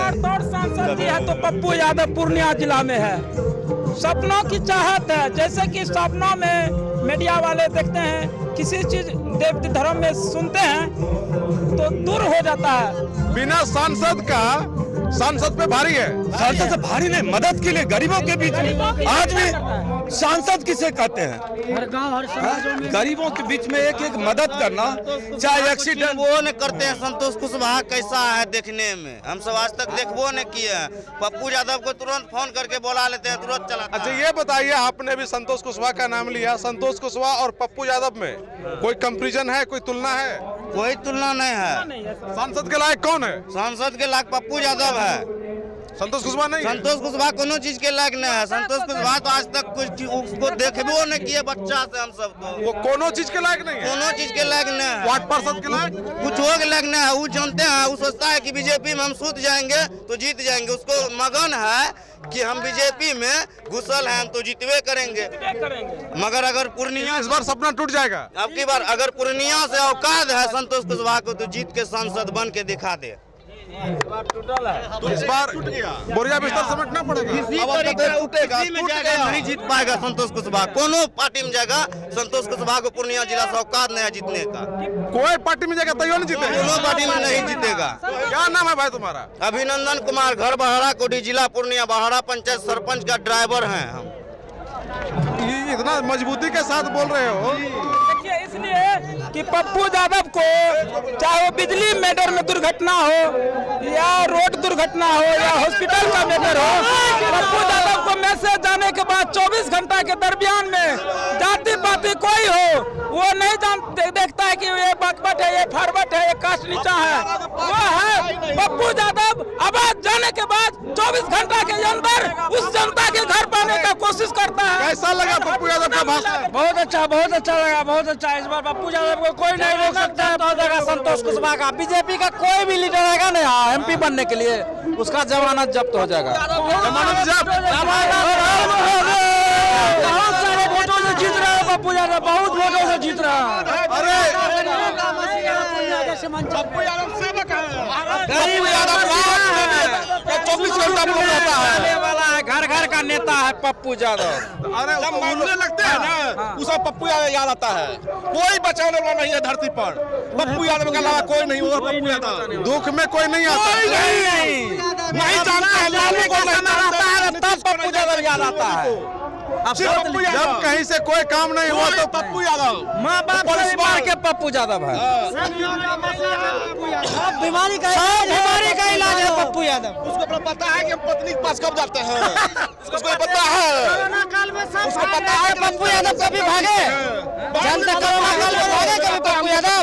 सांसद जी है तो पप्पू यादव पूर्णिया जिला में है। सपनों की चाहत है, जैसे कि सपनों में मीडिया वाले देखते हैं, किसी चीज देव धर्म में सुनते हैं तो दूर हो जाता है। बिना सांसद का सांसद पे भारी है। सांसद से भारी नहीं, मदद के लिए गरीबों के बीच में आज भी सांसद किसे कहते हैं? हर गांव हर समाजों में गरीबों के बीच में एक एक मदद करना, चाहे एक्सीडेंट वो न करते हैं। संतोष कुशवाहा कैसा है देखने में, हम सब आज तक देखबो न किए हैं। पप्पू यादव को तुरंत फोन करके बुला लेते हैं, तुरंत चला। अच्छा ये बताइए, आपने भी संतोष कुशवाहा का नाम लिया, संतोष कुशवाहा और पप्पू यादव में कोई कंपैरिजन है, कोई तुलना है? कोई तुलना नहीं है। सांसद के लायक कौन है? सांसद के लायक पप्पू यादव है, संतोष कुशवाहा नहीं। संतोष कुशवाहा कोनो चीज के लायक नहीं है। संतोष कुशवाहा तो आज तक कुछ उसको देखबो न किए बच्चा से हम सब को। वो कोनो चीज के लायक नहीं है, कोनो चीज के लायक नहीं है। वार्ड पार्षद के लायक कुछ हो के लायक नहीं है। वो जानते हैं, वो सोचता है कि बीजेपी में हम सूत जाएंगे तो जीत जाएंगे। उसको मगन है कि हम बीजेपी में घुसल हैं तो जीतवे करेंगे। मगर अगर पूर्णिया इस बार सपना टूट जाएगा। अब की बार अगर पूर्णिया से औकात है संतोष कुशवाहा को तो जीत के सांसद बन के दिखा दे। तो इस बार बोरिया बिस्तर समेटना पड़ेगा। नहीं जीत पाएगा संतोष कुशवाहा, कोनो पार्टी में जाएगा। संतोष कुशवाहा को पूर्णिया जिला से औकात नहीं है जीतने का। कोई पार्टी में जाएगा तैयो नहीं जीतेगा, कोनो पार्टी में नहीं जीतेगा। क्या नाम है भाई तुम्हारा? अभिनंदन कुमार, घर बहरा कोडी, जिला पूर्णिया, बहरा पंचायत सरपंच का ड्राइवर हैं हम। इतना मजबूती के साथ बोल रहे हो? देखिए, इसलिए कि पप्पू यादव को चाहे वो बिजली मैटर में दुर्घटना हो या रोड दुर्घटना हो या हॉस्पिटल का मैटर हो, पप्पू यादव को मैसेज जाने के बाद 24 घंटा के दरमियान में जाति पाति कोई हो वो नहीं देखता है कि ये बकबट है, ये फरबट है, ये कास्ट नीचा है। वो है पप्पू यादव आवाज जाने के बाद 24 घंटा के अंदर उस जनता के घर पाने का कोशिश करता है। कैसा लगा पप्पू यादव का भाषण? बहुत अच्छा लगा, बहुत अच्छा। इस बार पप्पू यादव को कोई नहीं रोक सकता है। तो जगह संतोष कुशवाहा का, बीजेपी का कोई भी लीडर आएगा ना एमपी बनने के लिए, उसका जमानत जब्त हो जाएगा। जमानत जब्त? बहुत सारे वोटों से जीत रहा है पप्पू यादव, बहुत वोटों से जीत रहा है। अरे पप्पू यादव सेवक है। 24 घंटा फोन रहता है वाला है, घर घर का नेता है पप्पू यादव। अरे जब मामले लगते हैं ना उसे पप्पू यादव याद आता है। कोई बचाने वाला नहीं है धरती पर, पप्पू यादव के अलावा कोई नहीं होगा। पप्पू यादव दुख में कोई नहीं आता, नहीं जानते हैं, लालू को नहीं जानते हैं, तब पप्पू यादव याद आता है। जब कहीं से कोई काम नहीं हुआ तो पप्पू यादव माँ बाप परिवार के पप्पू यादव है। बीमारी का इलाज है पप्पू यादव। उसको पता है कि हम पत्नी के पास कब जाते हैं, उसको पता है, उसको पता है पप्पू यादव कभी भागे, जनता कोरोना काल में भागे कभी पप्पू यादव?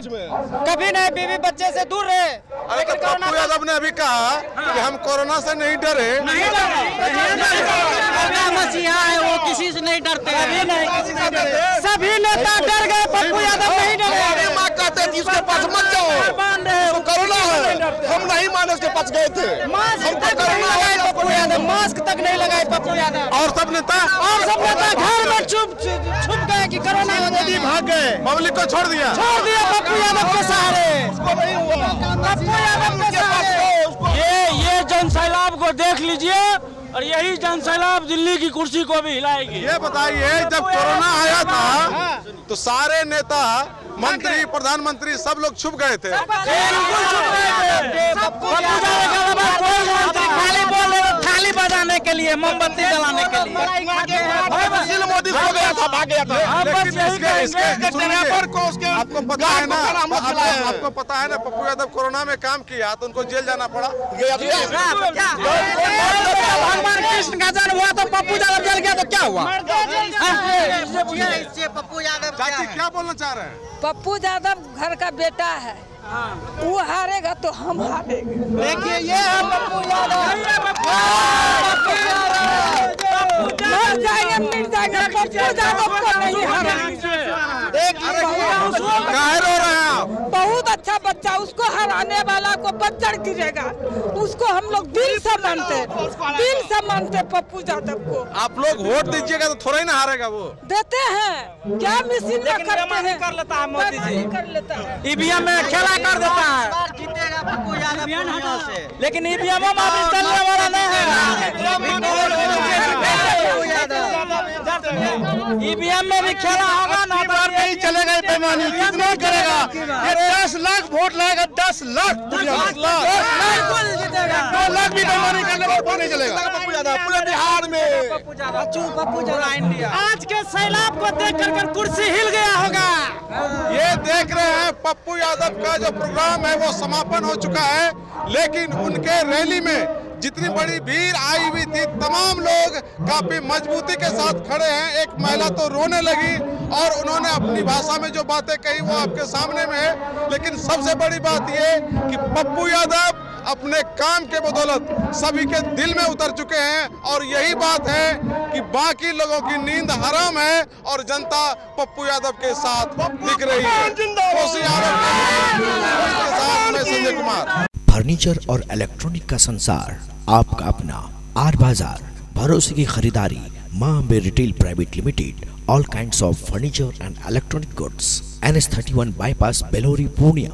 कभी नहीं, बीवी बच्चे से दूर रहे। अरे तो पप्पू यादव ने अभी कहा कि हम कोरोना से नहीं डरे, मसीहा है वो, किसी से नहीं डरते। सभी नेता डर गए, पप्पू यादव नहीं डरे। माँ कहते थे उसके पास मत जाओ, उसको कोरोना है, हम नहीं माने उसके पास गए थे। मास्क तक नहीं लगाए पप्पू यादव, मास्क तक नहीं लगाए पप्पू यादव। और सब नेता घर में छुप गए कि कोरोना हो जाएगी, भाग गए, पब्लिक को छोड़ दिया पप्पू यादव के सहारे। पप्पू यादव के सहारे ये जन सैलाब को देख लीजिए, और यही जन सैलाब दिल्ली की कुर्सी को भी हिलाएगी। ये बताइए, जब कोरोना आया था तो सारे नेता, मंत्री, प्रधानमंत्री सब लोग छुप गए थे। थाली बजाने के लिए, मोमबत्ती जलाने के लिए। मोदी हो गया था, भाग गया था। आपको पता है ना, आपको पता है ना पप्पू यादव कोरोना में काम किया तो उनको जेल जाना पड़ा। भगवान कृष्ण का जन्म हुआ तो पप्पू यादव जेल गया तो क्या हुआ? पप्पू यादव क्या बोलना चाह रहे हैं? पप्पू यादव घर का बेटा है, वो हारेगा तो हम हारेंगे। देखिए ये है पप्पू यादव, मर जाएंगे मिट जाएंगे, पप्पू यादव को नहीं हारेंगे। काहे रो रहे हैं आप? बहुत अच्छा बच्चा, उसको हराने वाला को बच्चर गिरेगा, उसको हम लोग दिल से मानते पप्पू यादव को। आप लोग वोट दीजिएगा तो थोड़ा ही ना हारेगा वो। देते हैं क्या मशीन में करते हैं, कर लेता है मोदी जी, कर लेता है, ईवीएम में खेला कर देता है, जीतेगा पप्पू यादव से। लेकिन ईवीएम में अभी चलने वाला नहीं है। ईवीएम में भी खेला होगा ना, नहीं चलेगा ये बेईमानी, कितना करेगा? ये 10 लाख वोट लाएगा, 10 लाख, 2 लाख भी बेईमानी करने पर नहीं चलेगा। पप्पू यादव पूरे बिहार में पप्पू यादव आज के सैलाब को देख कर कुर्सी हिल गया होगा। ये देख रहे हैं पप्पू यादव का जो प्रोग्राम है वो समापन हो चुका है, लेकिन उनके रैली में जितनी बड़ी भीड़ आई हुई थी, तमाम लोग काफी मजबूती के साथ खड़े हैं। एक महिला तो रोने लगी और उन्होंने अपनी भाषा में जो बातें कही वो आपके सामने में है। लेकिन सबसे बड़ी बात ये कि पप्पू यादव अपने काम के बदौलत सभी के दिल में उतर चुके हैं, और यही बात है कि बाकी लोगों की नींद हराम है और जनता पप्पू यादव के साथ दिख रही है। मैं संजय कुमार। फर्नीचर और इलेक्ट्रॉनिक का संसार, आपका अपना आर बाजार, भरोसे की खरीदारी, Maa Ambe retail private limited, all kinds of furniture and electronic goods, NS31 bypass, Belori, Purnia.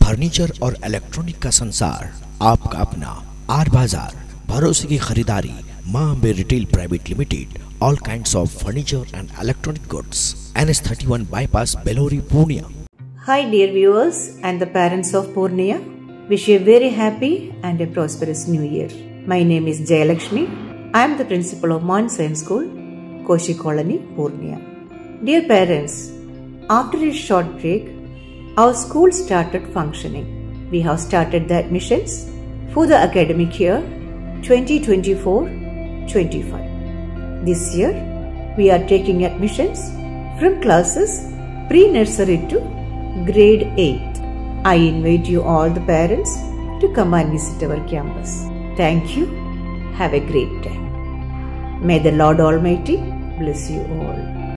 Furniture और इलेक्ट्रॉनिक का संसार, आपका अपना आर बाजार, भरोसे की खरीदारी, Maa Ambe retail private limited, all kinds of furniture and electronic goods, NS31 bypass, Belori, Purnia. Hi dear viewers and the parents of Purnia, wish you a very happy and a prosperous new year. My name is Jayalakshmi. I am the principal of Mount Science School, Koshi Colony, Purnia. Dear parents, after a short break, our school started functioning. We have started the admissions for the academic year 2024-25. This year, we are taking admissions from classes pre-nursery to grade 8. I invite you all the parents to come and visit our campus. Thank you. Have a great day. May the Lord Almighty bless you all.